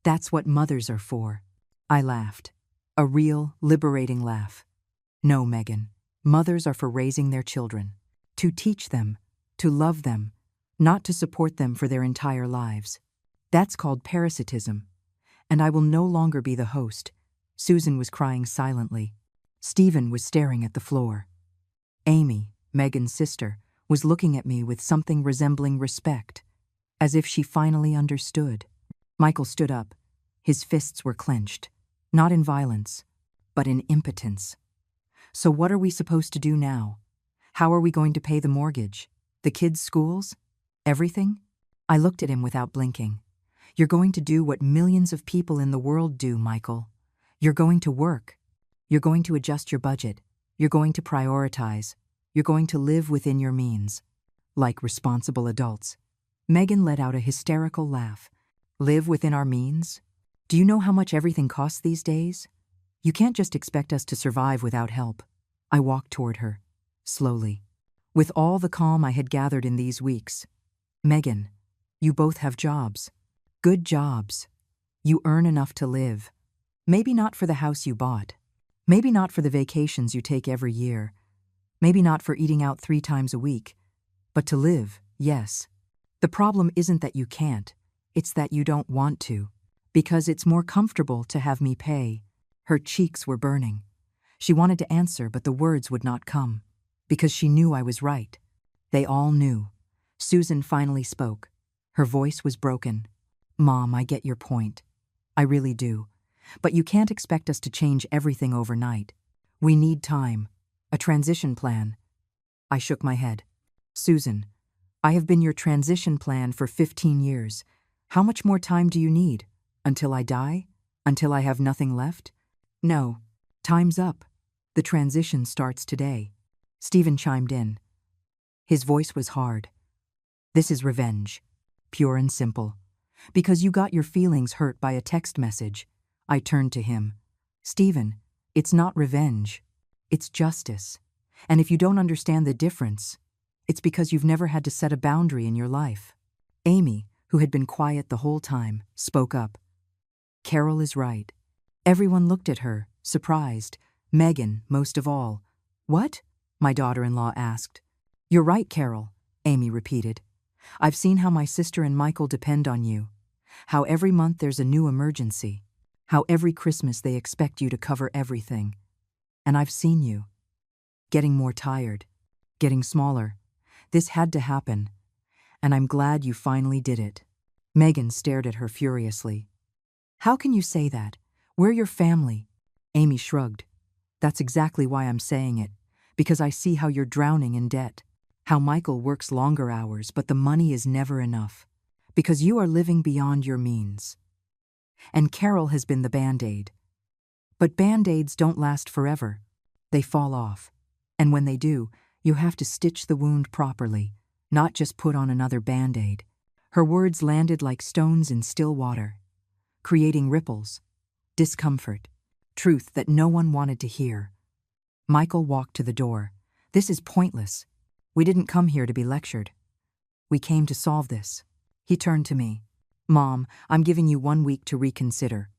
Speaker 1: That's what mothers are for. I laughed. A real, liberating laugh. No, Megan. Mothers are for raising their children. To teach them. To love them. Not to support them for their entire lives. That's called parasitism. And I will no longer be the host. Susan was crying silently. Stephen was staring at the floor. Amy, Megan's sister, was looking at me with something resembling respect, as if she finally understood. Michael stood up. His fists were clenched, not in violence, but in impotence. So what are we supposed to do now? How are we going to pay the mortgage? The kids' schools? Everything? I looked at him without blinking. You're going to do what millions of people in the world do, Michael. You're going to work. You're going to adjust your budget. You're going to prioritize. You're going to live within your means. Like responsible adults. Megan let out a hysterical laugh. Live within our means? Do you know how much everything costs these days? You can't just expect us to survive without help. I walked toward her, slowly, with all the calm I had gathered in these weeks. Megan, you both have jobs. Good jobs. You earn enough to live. Maybe not for the house you bought. Maybe not for the vacations you take every year. Maybe not for eating out 3 times a week. But to live, yes. The problem isn't that you can't. It's that you don't want to. Because it's more comfortable to have me pay. Her cheeks were burning. She wanted to answer, but the words would not come. Because she knew I was right. They all knew. Susan finally spoke. Her voice was broken. Mom, I get your point. I really do. But you can't expect us to change everything overnight. We need time. A transition plan. I shook my head. Susan, I have been your transition plan for 15 years. How much more time do you need? Until I die? Until I have nothing left? No. Time's up. The transition starts today. Stephen chimed in. His voice was hard. This is revenge. Pure and simple. Because you got your feelings hurt by a text message. I turned to him. Stephen, it's not revenge. It's justice. And if you don't understand the difference, it's because you've never had to set a boundary in your life. Amy, who had been quiet the whole time, spoke up. Carol is right. Everyone looked at her, surprised. Megan, most of all. What? My daughter-in-law asked. You're right, Carol, Amy repeated. I've seen how my sister and Michael depend on you. How every month there's a new emergency. How every Christmas they expect you to cover everything. And I've seen you. Getting more tired. Getting smaller. This had to happen. And I'm glad you finally did it. Megan stared at her furiously. How can you say that? We're your family. Amy shrugged. That's exactly why I'm saying it. Because I see how you're drowning in debt. How Michael works longer hours, but the money is never enough, because you are living beyond your means. And Carol has been the Band-Aid. But Band-Aids don't last forever. They fall off. And when they do, you have to stitch the wound properly, not just put on another Band-Aid. Her words landed like stones in still water, creating ripples, discomfort, truth that no one wanted to hear. Michael walked to the door. This is pointless. We didn't come here to be lectured. We came to solve this. He turned to me. Mom, I'm giving you 1 week to reconsider.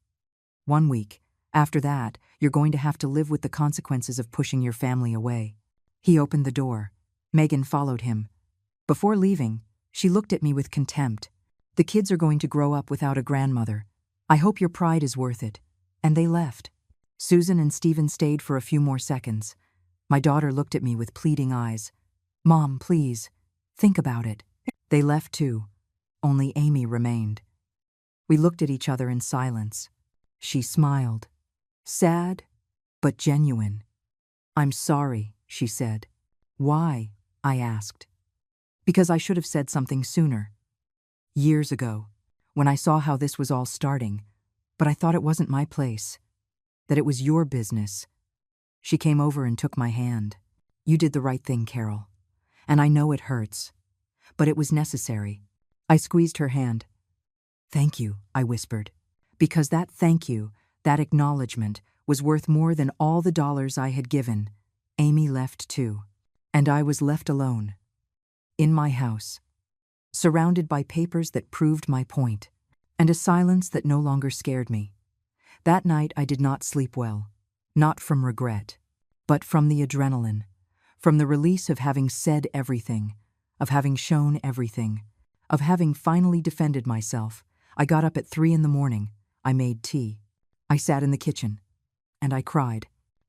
Speaker 1: 1 week. After that, you're going to have to live with the consequences of pushing your family away. He opened the door. Megan followed him. Before leaving, she looked at me with contempt. The kids are going to grow up without a grandmother. I hope your pride is worth it. And they left. Susan and Stephen stayed for a few more seconds. My daughter looked at me with pleading eyes. Mom, please, think about it. They left too. Only Amy remained. We looked at each other in silence. She smiled. Sad, but genuine. I'm sorry, she said. Why? I asked. Because I should have said something sooner. Years ago, when I saw how this was all starting, but I thought it wasn't my place, that it was your business. She came over and took my hand. You did the right thing, Carol. And I know it hurts, but it was necessary. I squeezed her hand. Thank you, I whispered, because that thank you, that acknowledgement, was worth more than all the dollars I had given. Amy left too, and I was left alone. In my house, surrounded by papers that proved my point, and a silence that no longer scared me. That night I did not sleep well, not from regret, but from the adrenaline, from the release of having said everything, of having shown everything, of having finally defended myself. I got up at 3 a.m. I made tea. I sat in the kitchen, and I cried,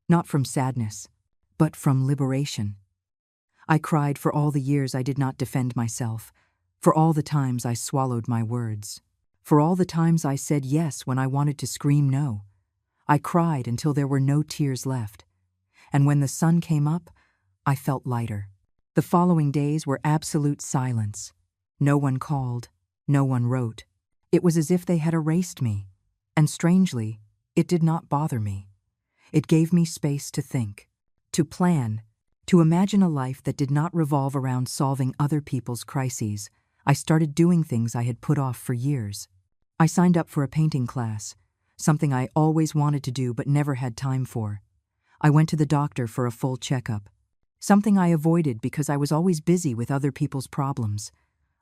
Speaker 1: not from sadness, but from liberation. I cried for all the years I did not defend myself, for all the times I swallowed my words, for all the times I said yes when I wanted to scream no. I cried until there were no tears left, and when the sun came up, I felt lighter. The following days were absolute silence. No one called, no one wrote. It was as if they had erased me, and strangely, it did not bother me. It gave me space to think, to plan, to imagine a life that did not revolve around solving other people's crises. I started doing things I had put off for years. I signed up for a painting class, something I always wanted to do but never had time for. I went to the doctor for a full checkup, something I avoided because I was always busy with other people's problems.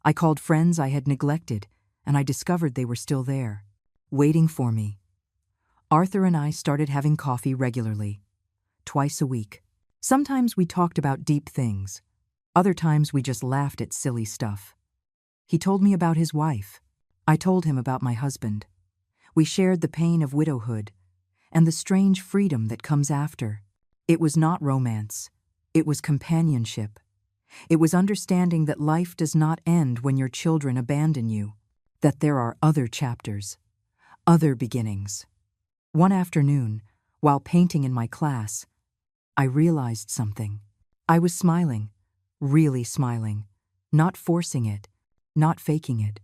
Speaker 1: I called friends I had neglected, and I discovered they were still there, waiting for me. Arthur and I started having coffee regularly, twice a week. Sometimes we talked about deep things. Other times we just laughed at silly stuff. He told me about his wife. I told him about my husband. We shared the pain of widowhood and the strange freedom that comes after. It was not romance. It was companionship. It was understanding that life does not end when your children abandon you, that there are other chapters, other beginnings. One afternoon, while painting in my class, I realized something. I was smiling, really smiling, not forcing it, not faking it.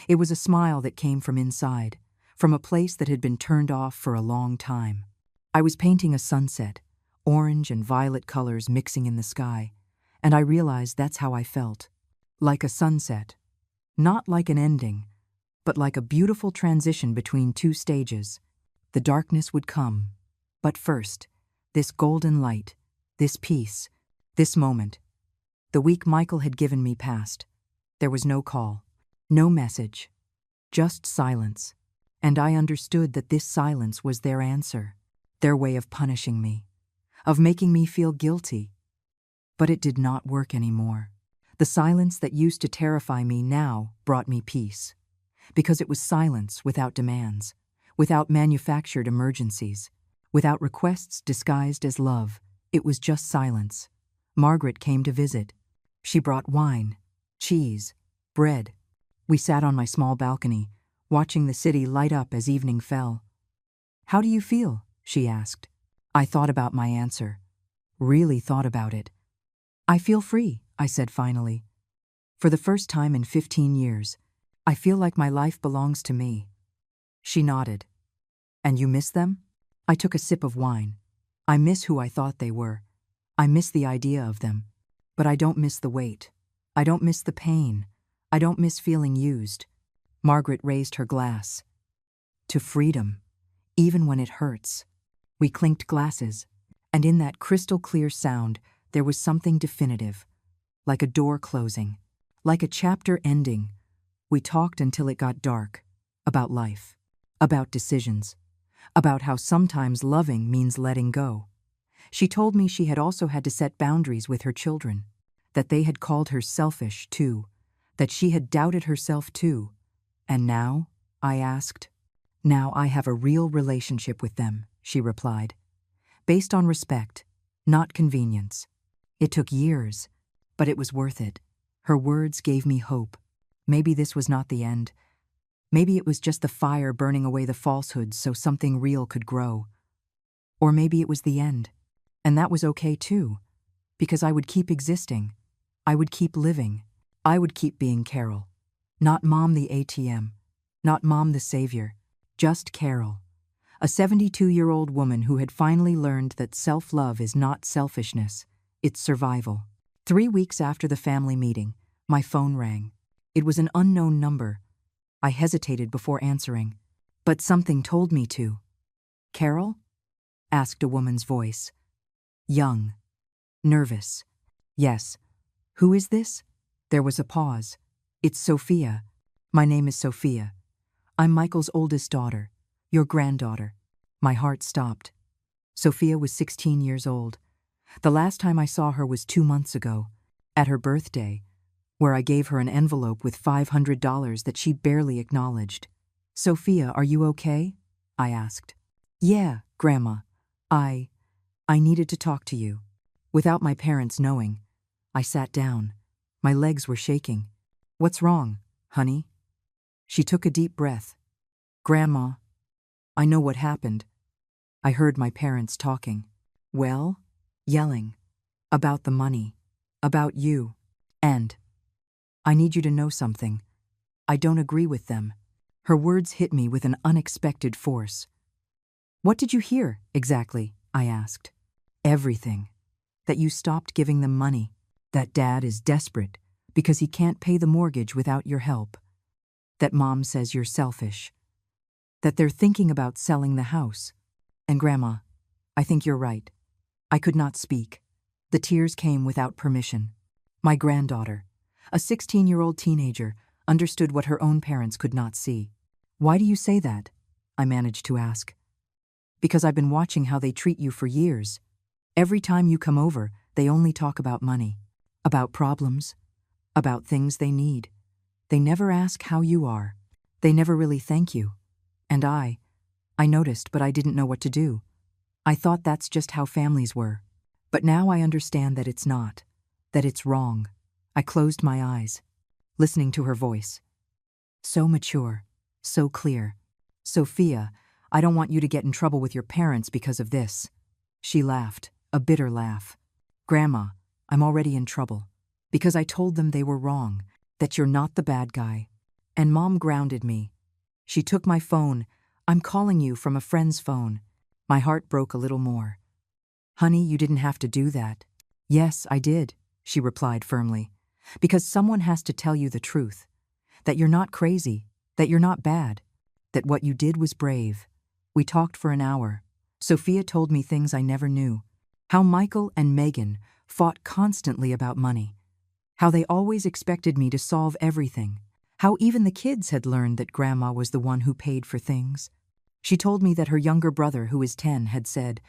Speaker 1: It was a smile that came from inside, from a place that had been turned off for a long time. I was painting a sunset, orange and violet colors mixing in the sky, and I realized that's how I felt. Like a sunset. Not like an ending, but like a beautiful transition between two stages. The darkness would come, but first, this golden light, this peace, this moment. The week Michael had given me passed. There was no call, no message, just silence. And I understood that this silence was their answer, their way of punishing me, of making me feel guilty. But it did not work anymore. The silence that used to terrify me now brought me peace, because it was silence without demands, without manufactured emergencies, without requests disguised as love. It was just silence. Margaret came to visit. She brought wine, cheese, bread. We sat on my small balcony, watching the city light up as evening fell. "How do you feel?" she asked. I thought about my answer. Really thought about it. "I feel free," I said finally. For the first time in 15 years, I feel like my life belongs to me. She nodded. And you miss them? I took a sip of wine. I miss who I thought they were. I miss the idea of them. But I don't miss the weight. I don't miss the pain. I don't miss feeling used. Margaret raised her glass. To freedom, even when it hurts. We clinked glasses, and in that crystal-clear sound, there was something definitive, like a door closing, like a chapter ending. We talked until it got dark, about life, about decisions, about how sometimes loving means letting go. She told me she had also had to set boundaries with her children, that they had called her selfish, too, that she had doubted herself, too. And now, I asked. Now I have a real relationship with them, she replied. Based on respect, not convenience. It took years, but it was worth it. Her words gave me hope. Maybe this was not the end. Maybe it was just the fire burning away the falsehoods so something real could grow. Or maybe it was the end. And that was okay too, because I would keep existing. I would keep living. I would keep being Carol. Not Mom the ATM. Not Mom the savior. Just Carol. A 72-year-old woman who had finally learned that self-love is not selfishness, it's survival. 3 weeks after the family meeting, my phone rang. It was an unknown number. I hesitated before answering, but something told me to. Carol? Asked a woman's voice. Young. Nervous. Yes. Who is this? There was a pause. It's Sophia. My name is Sophia. I'm Michael's oldest daughter, your granddaughter. My heart stopped. Sophia was 16 years old. The last time I saw her was 2 months ago, at her birthday, where I gave her an envelope with $500 that she barely acknowledged. Sophia, are you okay? I asked. Yeah, Grandma. I needed to talk to you. Without my parents knowing. I sat down. My legs were shaking. What's wrong, honey? She took a deep breath. Grandma, I know what happened. I heard my parents talking. Well, yelling. About the money. About you. And I need you to know something. I don't agree with them. Her words hit me with an unexpected force. What did you hear, exactly? I asked. Everything. That you stopped giving them money. That Dad is desperate because he can't pay the mortgage without your help. That Mom says you're selfish. That they're thinking about selling the house. And Grandma, I think you're right. I could not speak. The tears came without permission. My granddaughter, a 16-year-old teenager, understood what her own parents could not see. Why do you say that? I managed to ask. Because I've been watching how they treat you for years. Every time you come over, they only talk about money, about problems, about things they need. They never ask how you are. They never really thank you. And I noticed, but I didn't know what to do. I thought that's just how families were. But now I understand that it's not, that it's wrong. I closed my eyes, listening to her voice. So mature, so clear. Sophia, I don't want you to get in trouble with your parents because of this. She laughed, a bitter laugh. Grandma, I'm already in trouble. Because I told them they were wrong, that you're not the bad guy. And Mom grounded me. She took my phone. I'm calling you from a friend's phone. My heart broke a little more. Honey, you didn't have to do that. Yes, I did, she replied firmly. Because someone has to tell you the truth. That you're not crazy, that you're not bad, that what you did was brave. We talked for an hour. Sophia told me things I never knew. How Michael and Megan fought constantly about money. How they always expected me to solve everything. How even the kids had learned that Grandma was the one who paid for things. She told me that her younger brother, who is 10, had said,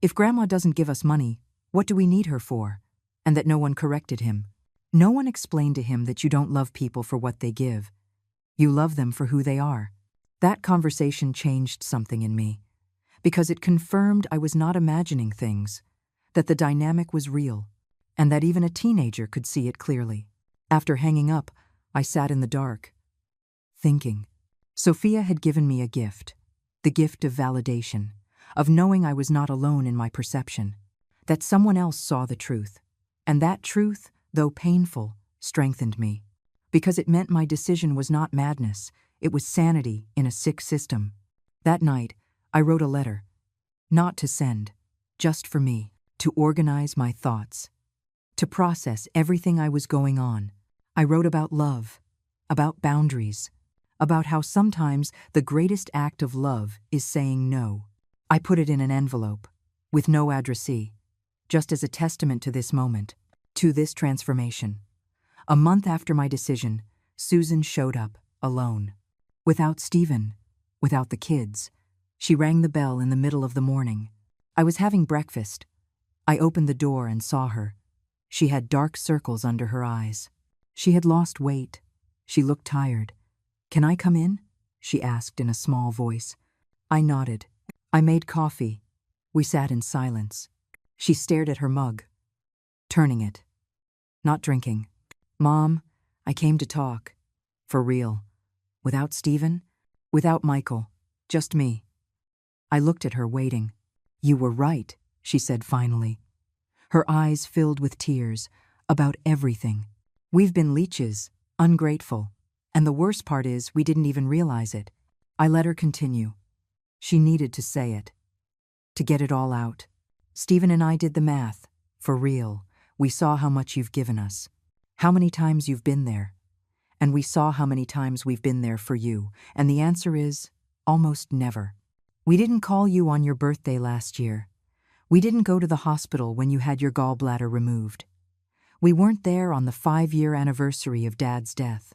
Speaker 1: "If Grandma doesn't give us money, what do we need her for?" And that no one corrected him. No one explained to him that you don't love people for what they give. You love them for who they are. That conversation changed something in me, because it confirmed I was not imagining things, that the dynamic was real, and that even a teenager could see it clearly. After hanging up, I sat in the dark, thinking. Sophia had given me a gift, the gift of validation, of knowing I was not alone in my perception, that someone else saw the truth, and that truth, though painful, strengthened me. Because it meant my decision was not madness, it was sanity in a sick system. That night, I wrote a letter. Not to send, just for me, to organize my thoughts, to process everything I was going on. I wrote about love, about boundaries, about how sometimes the greatest act of love is saying no. I put it in an envelope, with no addressee, just as a testament to this moment, to this transformation. A month after my decision, Susan showed up, alone. Without Stephen, without the kids. She rang the bell in the middle of the morning. I was having breakfast. I opened the door and saw her. She had dark circles under her eyes. She had lost weight. She looked tired. "Can I come in?" she asked in a small voice. I nodded. I made coffee. We sat in silence. She stared at her mug, turning it. Not drinking. "Mom, I came to talk. For real. Without Stephen, without Michael, just me." I looked at her, waiting. "You were right," she said finally. Her eyes filled with tears, about everything. "We've been leeches, ungrateful, and the worst part is we didn't even realize it." I let her continue. She needed to say it, to get it all out. "Stephen and I did the math. For real, we saw how much you've given us, how many times you've been there. And we saw how many times we've been there for you, and the answer is almost never. We didn't call you on your birthday last year. We didn't go to the hospital when you had your gallbladder removed. We weren't there on the 5-year anniversary of Dad's death.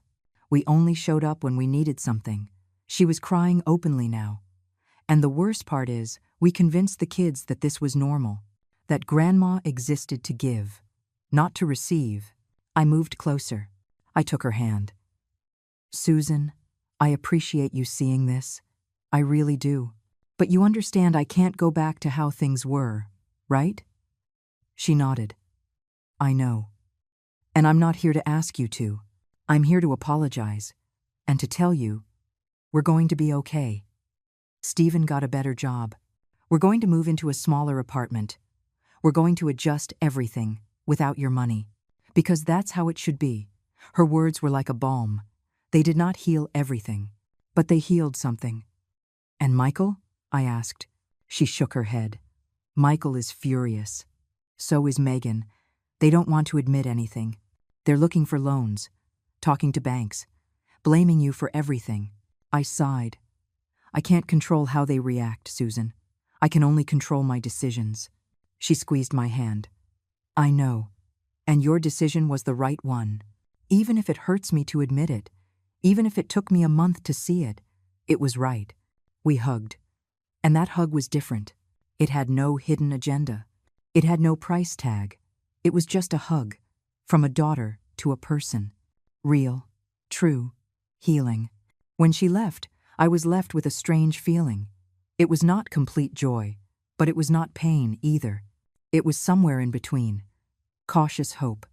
Speaker 1: We only showed up when we needed something." She was crying openly now. "And the worst part is, we convinced the kids that this was normal, that Grandma existed to give, not to receive." I moved closer. I took her hand. "Susan, I appreciate you seeing this. I really do. But you understand I can't go back to how things were, right?" She nodded. "I know. And I'm not here to ask you to. I'm here to apologize, and to tell you, we're going to be okay. Stephen got a better job. We're going to move into a smaller apartment. We're going to adjust everything, without your money. Because that's how it should be." Her words were like a balm. They did not heal everything, but they healed something. "And Michael?" I asked. She shook her head. "Michael is furious. So is Megan. They don't want to admit anything. They're looking for loans, talking to banks, blaming you for everything." I sighed. "I can't control how they react, Susan. I can only control my decisions." She squeezed my hand. "I know. And your decision was the right one. Even if it hurts me to admit it, even if it took me a month to see it, it was right." We hugged. And that hug was different. It had no hidden agenda. It had no price tag. It was just a hug, from a daughter to a person. Real, true, healing. When she left, I was left with a strange feeling. It was not complete joy, but it was not pain either. It was somewhere in between. Cautious hope.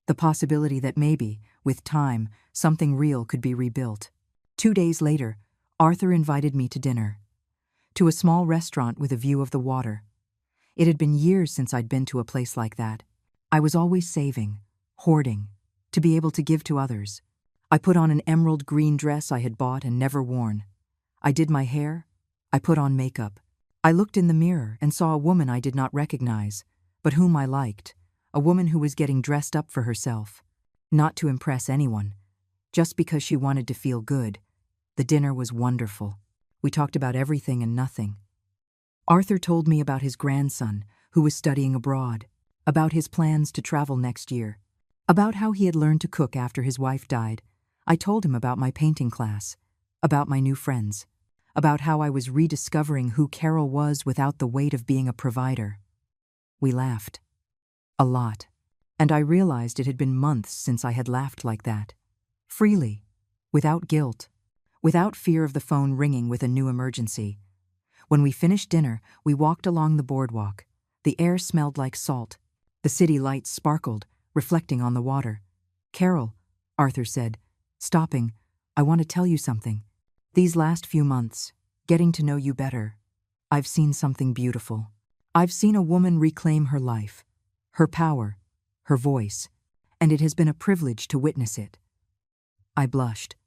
Speaker 1: The possibility that maybe, with time, something real could be rebuilt. 2 days later, Arthur invited me to dinner. To a small restaurant with a view of the water. It had been years since I'd been to a place like that. I was always saving, hoarding, to be able to give to others. I put on an emerald green dress I had bought and never worn. I did my hair. I put on makeup. I looked in the mirror and saw a woman I did not recognize, but whom I liked, a woman who was getting dressed up for herself. Not to impress anyone, just because she wanted to feel good. The dinner was wonderful. We talked about everything and nothing. Arthur told me about his grandson, who was studying abroad, about his plans to travel next year, about how he had learned to cook after his wife died. I told him about my painting class, about my new friends, about how I was rediscovering who Carol was without the weight of being a provider. We laughed. A lot. And I realized it had been months since I had laughed like that. Freely, without guilt, without fear of the phone ringing with a new emergency. When we finished dinner, we walked along the boardwalk. The air smelled like salt. The city lights sparkled, reflecting on the water. "Carol," Arthur said, stopping, "I want to tell you something. These last few months, getting to know you better, I've seen something beautiful. I've seen a woman reclaim her life, her power, her voice. and it has been a privilege to witness it." I blushed.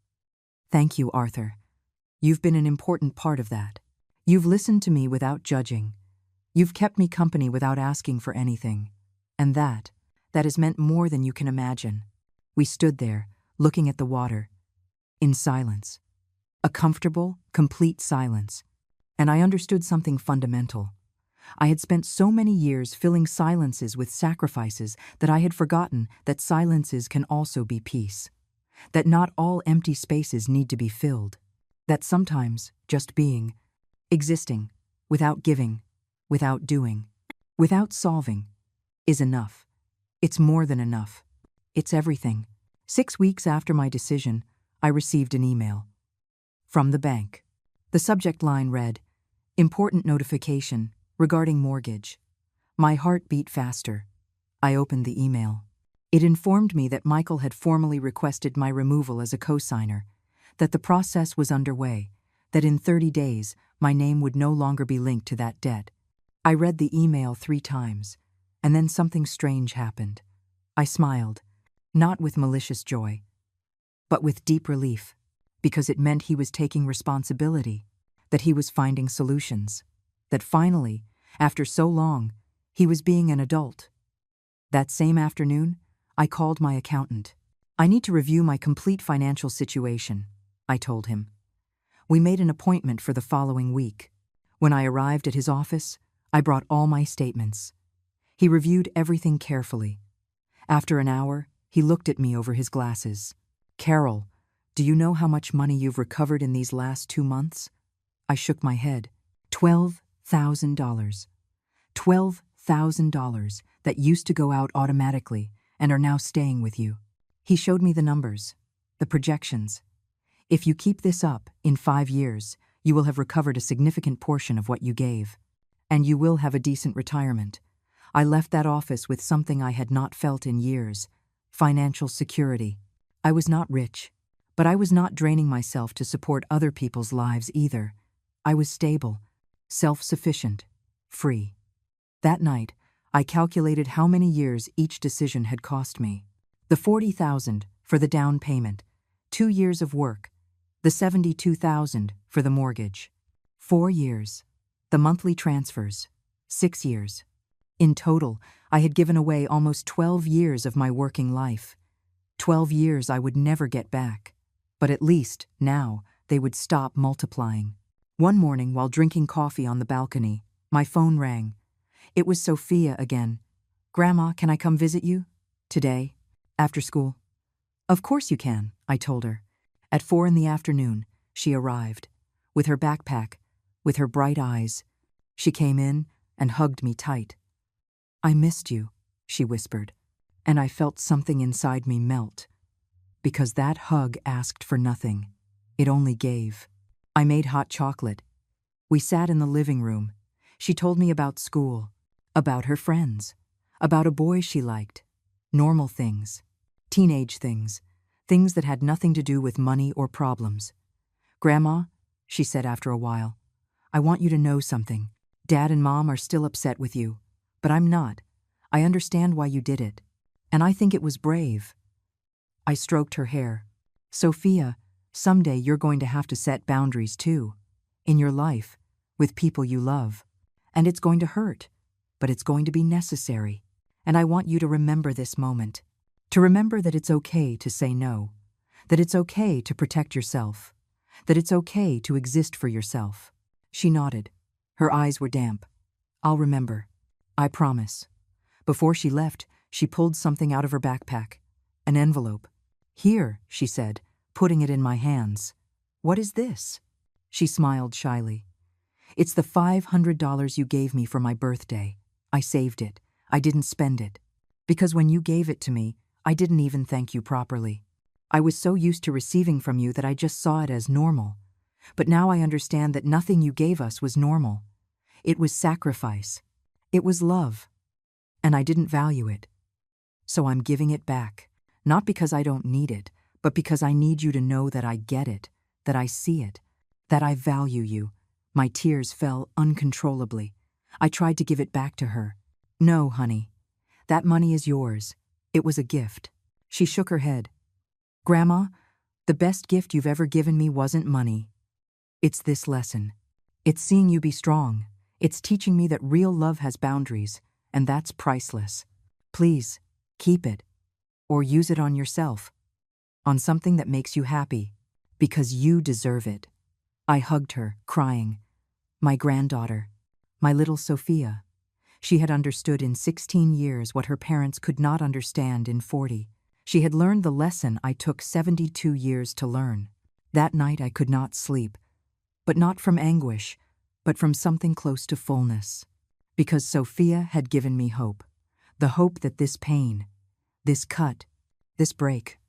Speaker 1: "Thank you, Arthur. You've been an important part of that. You've listened to me without judging. You've kept me company without asking for anything. And that has meant more than you can imagine." We stood there, looking at the water, in silence. A comfortable, complete silence. And I understood something fundamental. I had spent so many years filling silences with sacrifices that I had forgotten that silences can also be peace. That not all empty spaces need to be filled. That sometimes just being, existing, without giving, without doing, without solving, is enough. It's more than enough. It's everything. 6 weeks after my decision, I received an email. From the bank. The subject line read, "Important notification regarding mortgage." My heart beat faster. I opened the email. It informed me that Michael had formally requested my removal as a co-signer, that the process was underway, that in 30 days my name would no longer be linked to that debt. I read the email 3 times, and then something strange happened. I smiled, not with malicious joy, but with deep relief, because it meant he was taking responsibility, that he was finding solutions, that finally, after so long, he was being an adult. That same afternoon, I called my accountant. "I need to review my complete financial situation," I told him. We made an appointment for the following week. When I arrived at his office, I brought all my statements. He reviewed everything carefully. After an hour, he looked at me over his glasses. "Carol, do you know how much money you've recovered in these last 2 months?" I shook my head. $12,000. $12,000 that used to go out automatically and are now staying with you. He showed me the numbers, the projections. "If you keep this up, in 5 years, you will have recovered a significant portion of what you gave. And you will have a decent retirement." I left that office with something I had not felt in years: financial security. I was not rich, but I was not draining myself to support other people's lives either. I was stable, self-sufficient, free. That night, I calculated how many years each decision had cost me. The $40,000 for the down payment, 2 years of work, the $72,000 for the mortgage, 4 years, the monthly transfers, 6 years. In total, I had given away almost 12 years of my working life. 12 years I would never get back. But at least, now, they would stop multiplying. One morning, while drinking coffee on the balcony, my phone rang. It was Sophia again. "Grandma, can I come visit you? Today? After school?" "Of course you can," I told her. At 4 in the afternoon, she arrived. With her backpack, with her bright eyes, she came in and hugged me tight. "I missed you," she whispered, and I felt something inside me melt. Because that hug asked for nothing. It only gave. I made hot chocolate. We sat in the living room. She told me about school, about her friends, about a boy she liked. Normal things. Teenage things. Things that had nothing to do with money or problems. "Grandma," she said after a while, "I want you to know something. Dad and Mom are still upset with you. But I'm not. I understand why you did it. And I think it was brave." I stroked her hair. "Sophia, someday you're going to have to set boundaries too. In your life, with people you love. And it's going to hurt. But it's going to be necessary. And I want you to remember this moment. To remember that it's okay to say no. That it's okay to protect yourself. That it's okay to exist for yourself." She nodded. Her eyes were damp. "I'll remember. I promise." Before she left, she pulled something out of her backpack. An envelope. "Here," she said, putting it in my hands. "What is this?" She smiled shyly. "It's the $500 you gave me for my birthday. I saved it. I didn't spend it. Because when you gave it to me, I didn't even thank you properly. I was so used to receiving from you that I just saw it as normal. But now I understand that nothing you gave us was normal. It was sacrifice. It was love. And I didn't value it. So I'm giving it back, not because I don't need it, but because I need you to know that I get it, that I see it, that I value you." My tears fell uncontrollably. I tried to give it back to her. "No, honey. That money is yours. It was a gift. She shook her head. Grandma, the best gift you've ever given me wasn't money. It's this lesson. It's seeing you be strong. It's teaching me that real love has boundaries, and that's priceless. Please, keep it. Or use it on yourself. On something that makes you happy. Because you deserve it. I hugged her, crying. My granddaughter. My little Sophia. She had understood in 16 years what her parents could not understand in 40. She had learned the lesson I took 72 years to learn. That night I could not sleep. But not from anguish, but from something close to fullness. Because Sophia had given me hope. The hope that this pain, this cut, this break,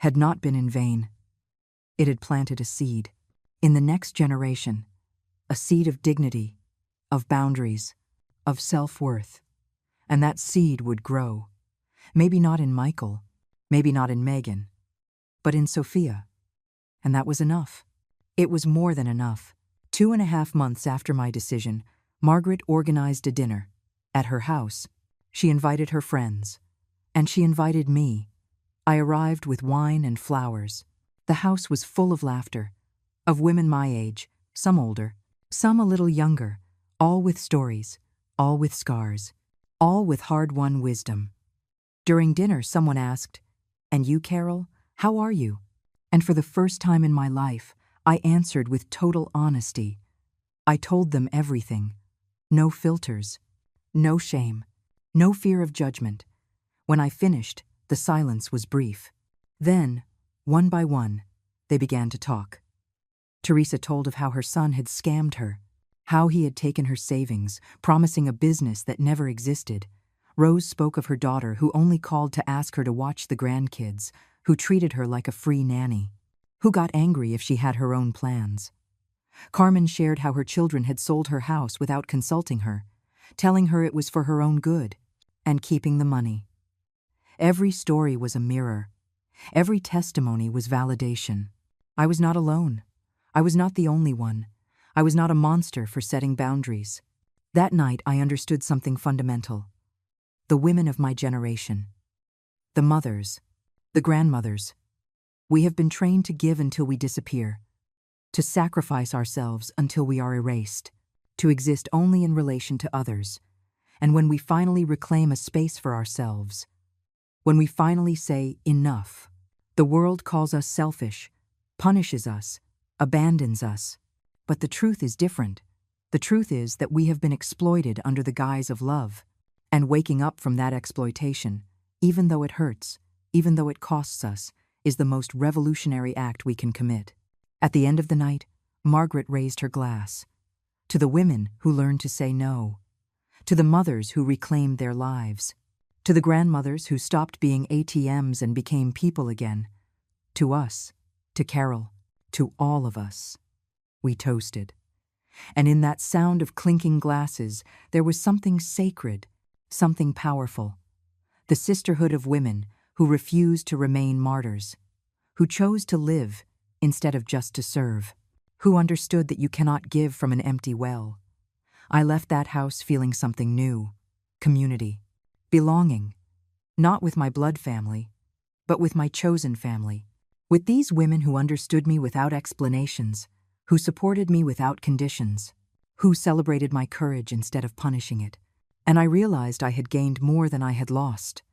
Speaker 1: had not been in vain. It had planted a seed. In the next generation. A seed of dignity, of boundaries, of self-worth. And that seed would grow. Maybe not in Michael, maybe not in Megan, but in Sophia. And that was enough. It was more than enough. 2.5 months after my decision, Margaret organized a dinner. At her house, she invited her friends. And she invited me. I arrived with wine and flowers. The house was full of laughter, of women my age, some older, some a little younger, all with stories, all with scars, all with hard-won wisdom. During dinner, someone asked, "And you, Carol, how are you?" And for the first time in my life, I answered with total honesty. I told them everything. No filters, no shame, no fear of judgment. When I finished, the silence was brief. Then, one by one, they began to talk. Teresa told of how her son had scammed her, how he had taken her savings, promising a business that never existed. Rose spoke of her daughter who only called to ask her to watch the grandkids, who treated her like a free nanny, who got angry if she had her own plans. Carmen shared how her children had sold her house without consulting her, telling her it was for her own good, and keeping the money. Every story was a mirror. Every testimony was validation. I was not alone. I was not the only one. I was not a monster for setting boundaries. That night I understood something fundamental. The women of my generation. The mothers. The grandmothers. We have been trained to give until we disappear. To sacrifice ourselves until we are erased. To exist only in relation to others. And when we finally reclaim a space for ourselves, when we finally say enough, the world calls us selfish, punishes us, abandons us. But the truth is different. The truth is that we have been exploited under the guise of love. And waking up from that exploitation, even though it hurts, even though it costs us, is the most revolutionary act we can commit. At the end of the night, Margaret raised her glass. To the women who learned to say no. To the mothers who reclaimed their lives. To the grandmothers who stopped being ATMs and became people again. To us, to Carol, to all of us. We toasted. And in that sound of clinking glasses, there was something sacred, something powerful. The sisterhood of women who refused to remain martyrs, who chose to live instead of just to serve, who understood that you cannot give from an empty well. I left that house feeling something new, community, belonging, not with my blood family, but with my chosen family, with these women who understood me without explanations, who supported me without conditions, who celebrated my courage instead of punishing it. And I realized I had gained more than I had lost.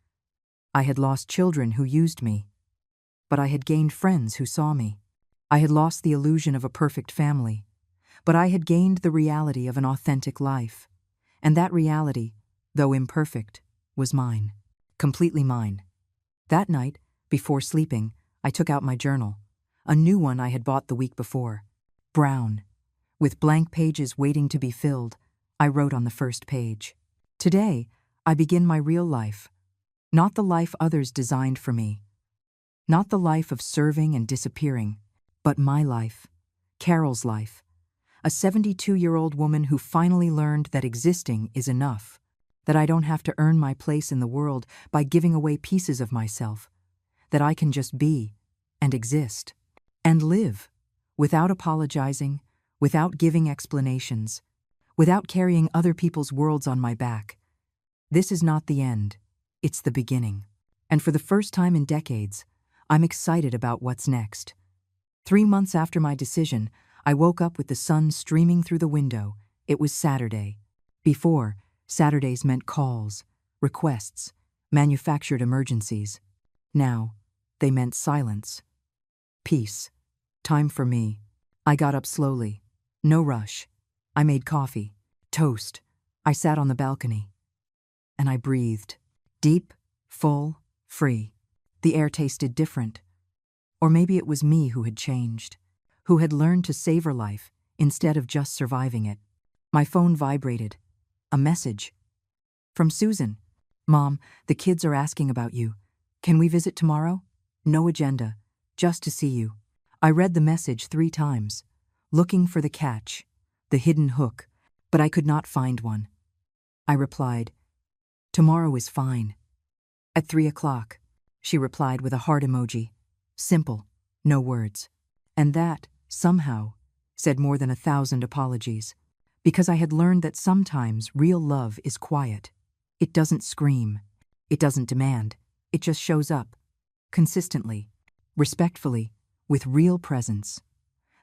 Speaker 1: I had lost children who used me, but I had gained friends who saw me. I had lost the illusion of a perfect family, but I had gained the reality of an authentic life. And that reality, though imperfect, was mine, completely mine. That night, before sleeping, I took out my journal, a new one I had bought the week before. Brown. With blank pages waiting to be filled, I wrote on the first page. Today, I begin my real life. Not the life others designed for me. Not the life of serving and disappearing, but my life, Carol's life. A 72-year-old woman who finally learned that existing is enough, that I don't have to earn my place in the world by giving away pieces of myself, that I can just be and exist and live without apologizing, without giving explanations, without carrying other people's worlds on my back. This is not the end, it's the beginning. And for the first time in decades, I'm excited about what's next. 3 months after my decision, I woke up with the sun streaming through the window. It was Saturday. Before, Saturdays meant calls, requests, manufactured emergencies. Now, they meant silence. Peace. Time for me. I got up slowly. No rush. I made coffee. Toast. I sat on the balcony. And I breathed. Deep, full, free. The air tasted different. Or maybe it was me who had changed, who had learned to savor life instead of just surviving it. My phone vibrated. A message. From Susan. Mom, the kids are asking about you. Can we visit tomorrow? No agenda. Just to see you. I read the message 3 times, looking for the catch, the hidden hook, but I could not find one. I replied, tomorrow is fine. At 3 o'clock, she replied with a heart emoji. Simple, no words. And that, somehow, said more than 1,000 apologies, because I had learned that sometimes real love is quiet. It doesn't scream. It doesn't demand. It just shows up, consistently, respectfully, with real presence.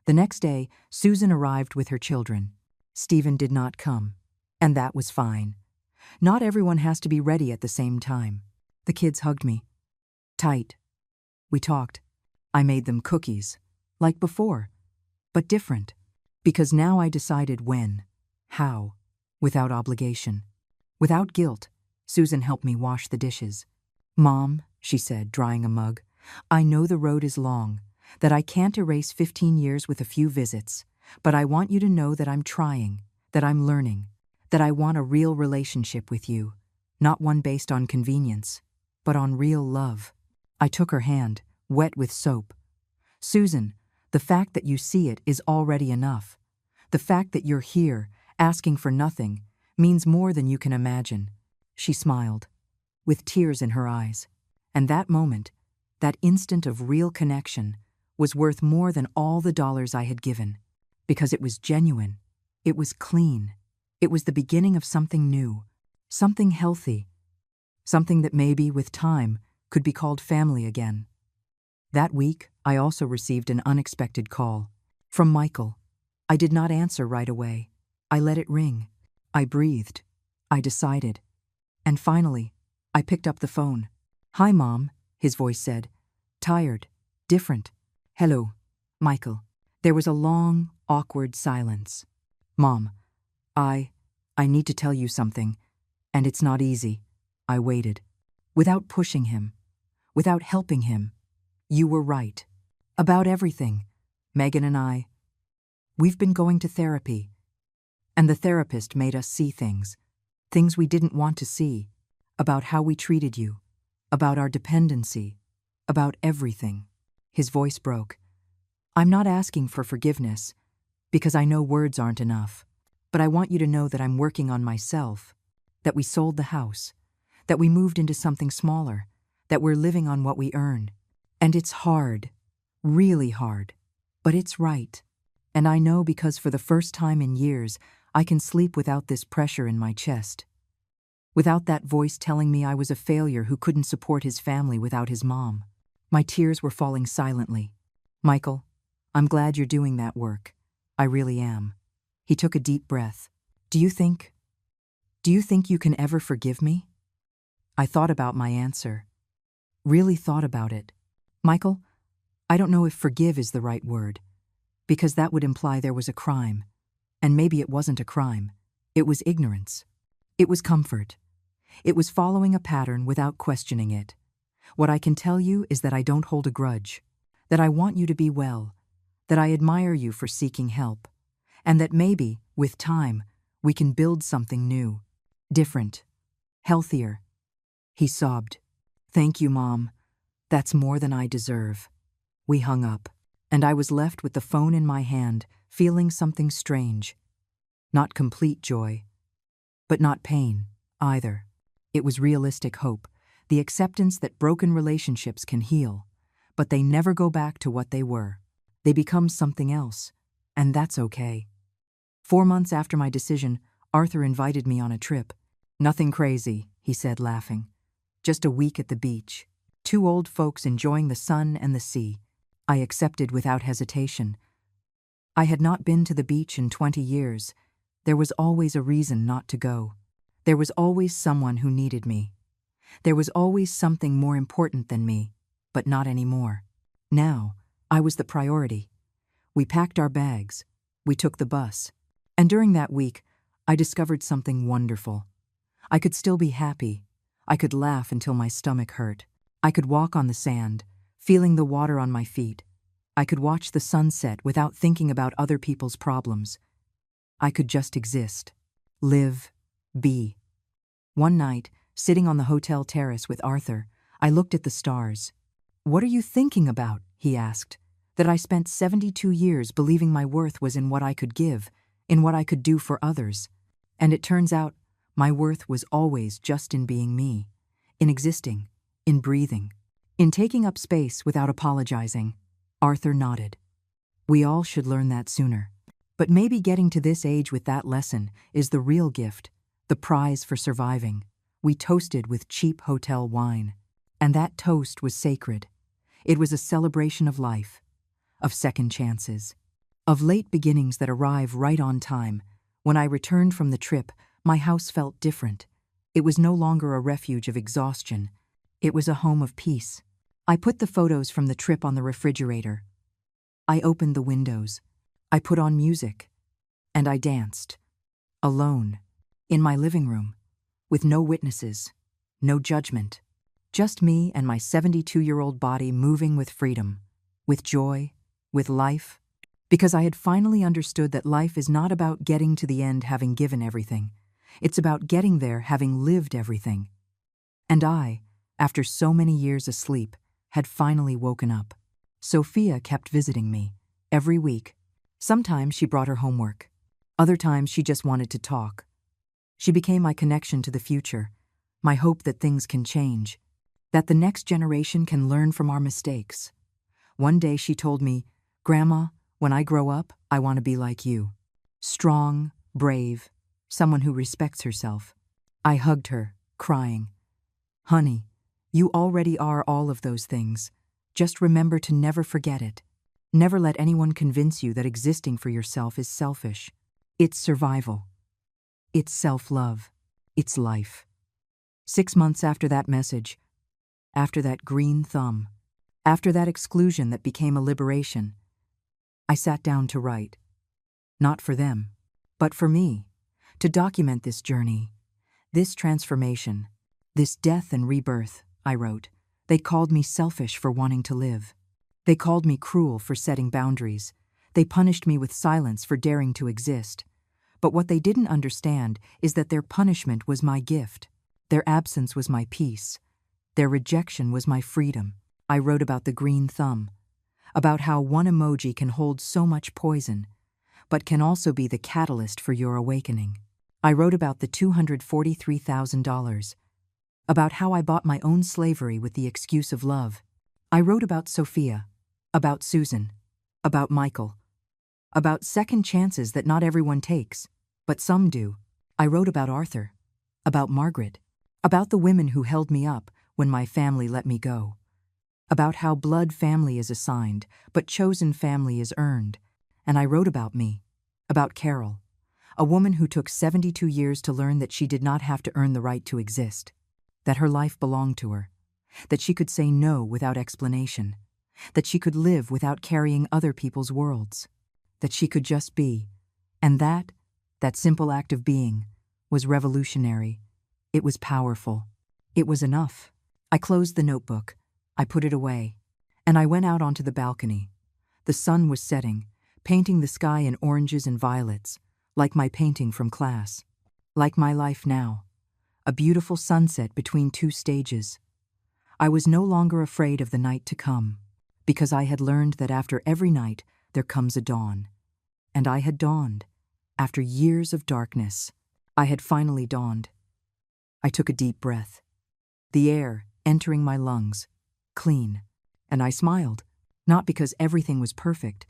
Speaker 1: The next day, Susan arrived with her children. Stephen did not come, and that was fine. Not everyone has to be ready at the same time. The kids hugged me. Tight. We talked. I made them cookies, like before, but different, because now I decided when, how, without obligation. Without guilt, Susan helped me wash the dishes. Mom, she said, drying a mug, I know the road is long, that I can't erase 15 years with a few visits, but I want you to know that I'm trying, that I'm learning, that I want a real relationship with you, not one based on convenience, but on real love. I took her hand, wet with soap. Susan, the fact that you see it is already enough. The fact that you're here, asking for nothing, means more than you can imagine. She smiled, with tears in her eyes. And that moment, that instant of real connection, was worth more than all the dollars I had given. Because it was genuine. It was clean. It was the beginning of something new. Something healthy. Something that maybe, with time, could be called family again. That week, I also received an unexpected call. From Michael. I did not answer right away. I let it ring. I breathed. I decided. And finally, I picked up the phone. Hi, Mom, his voice said. Tired. Different. Hello, Michael. There was a long, awkward silence. Mom, I need to tell you something, and it's not easy. I waited. Without pushing him. Without helping him. You were right. About everything. Megan and I. We've been going to therapy. And the therapist made us see things. Things we didn't want to see. About how we treated you. About our dependency. About everything. His voice broke. I'm not asking for forgiveness, because I know words aren't enough. But I want you to know that I'm working on myself. That we sold the house. That we moved into something smaller. That we're living on what we earn. And it's hard. Really hard. But it's right. And I know because for the first time in years, I can sleep without this pressure in my chest. Without that voice telling me I was a failure who couldn't support his family without his mom. My tears were falling silently. Michael, I'm glad you're doing that work. I really am. He took a deep breath. Do you think you can ever forgive me? I thought about my answer. Really thought about it. Michael, I don't know if forgive is the right word, because that would imply there was a crime. And maybe it wasn't a crime. It was ignorance. It was comfort. It was following a pattern without questioning it. What I can tell you is that I don't hold a grudge, that I want you to be well, that I admire you for seeking help, and that maybe, with time, we can build something new, different, healthier. He sobbed. Thank you, Mom. That's more than I deserve. We hung up, and I was left with the phone in my hand, feeling something strange. Not complete joy, but not pain, either. It was realistic hope, the acceptance that broken relationships can heal, but they never go back to what they were. They become something else, and that's okay. 4 months after my decision, Arthur invited me on a trip. Nothing crazy, he said, laughing. Just a week at the beach. Two old folks enjoying the sun and the sea. I accepted without hesitation. I had not been to the beach in 20 years. There was always a reason not to go. There was always someone who needed me. There was always something more important than me, but not anymore. Now, I was the priority. We packed our bags. We took the bus. And during that week, I discovered something wonderful. I could still be happy. I could laugh until my stomach hurt. I could walk on the sand, feeling the water on my feet. I could watch the sunset without thinking about other people's problems. I could just exist, live, be. One night, sitting on the hotel terrace with Arthur, I looked at the stars. "What are you thinking about?" he asked. That I spent 72 years believing my worth was in what I could give, in what I could do for others. And it turns out, my worth was always just in being me, in existing, in breathing, in taking up space without apologizing. Arthur nodded. We all should learn that sooner. But maybe getting to this age with that lesson is the real gift, the prize for surviving. We toasted with cheap hotel wine. And that toast was sacred. It was a celebration of life, of second chances, of late beginnings that arrive right on time. When I returned from the trip, my house felt different. It was no longer a refuge of exhaustion. It was a home of peace. I put the photos from the trip on the refrigerator. I opened the windows. I put on music. And I danced. Alone. In my living room. With no witnesses. No judgment. Just me and my 72-year-old body moving with freedom. With joy. With life. Because I had finally understood that life is not about getting to the end having given everything. It's about getting there having lived everything. And I, after so many years asleep, had finally woken up. Sophia kept visiting me, every week. Sometimes she brought her homework. Other times she just wanted to talk. She became my connection to the future, my hope that things can change, that the next generation can learn from our mistakes. One day she told me, "Grandma, when I grow up, I want to be like you. Strong, brave, someone who respects herself." I hugged her, crying. "Honey, you already are all of those things. Just remember to never forget it. Never let anyone convince you that existing for yourself is selfish. It's survival. It's self-love. It's life." 6 months after that message, after that green thumb, after that exclusion that became a liberation, I sat down to write. Not for them, but for me, to document this journey, this transformation, this death and rebirth. I wrote. They called me selfish for wanting to live. They called me cruel for setting boundaries. They punished me with silence for daring to exist. But what they didn't understand is that their punishment was my gift. Their absence was my peace. Their rejection was my freedom. I wrote about the green thumb, about how one emoji can hold so much poison, but can also be the catalyst for your awakening. I wrote about the $243,000, about how I bought my own slavery with the excuse of love. I wrote about Sophia, about Susan, about Michael, about second chances that not everyone takes, but some do. I wrote about Arthur, about Margaret, about the women who held me up when my family let me go, about how blood family is assigned, but chosen family is earned. And I wrote about me, about Carol, a woman who took 72 years to learn that she did not have to earn the right to exist, that her life belonged to her, that she could say no without explanation, that she could live without carrying other people's worlds, that she could just be, and that simple act of being, was revolutionary. It was powerful. It was enough. I closed the notebook. I put it away, and I went out onto the balcony. The sun was setting, painting the sky in oranges and violets, like my painting from class, like my life now. A beautiful sunset between two stages. I was no longer afraid of the night to come, because I had learned that after every night there comes a dawn. And I had dawned. After years of darkness, I had finally dawned. I took a deep breath. The air entering my lungs, clean, and I smiled, not because everything was perfect,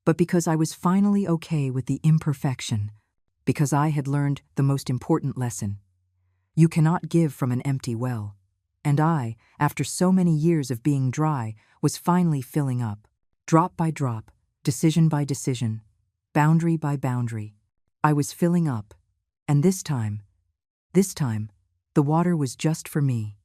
Speaker 1: but because I was finally okay with the imperfection, because I had learned the most important lesson. You cannot give from an empty well. And I, after so many years of being dry, was finally filling up. Drop by drop, decision by decision, boundary by boundary. I was filling up. And this time, the water was just for me.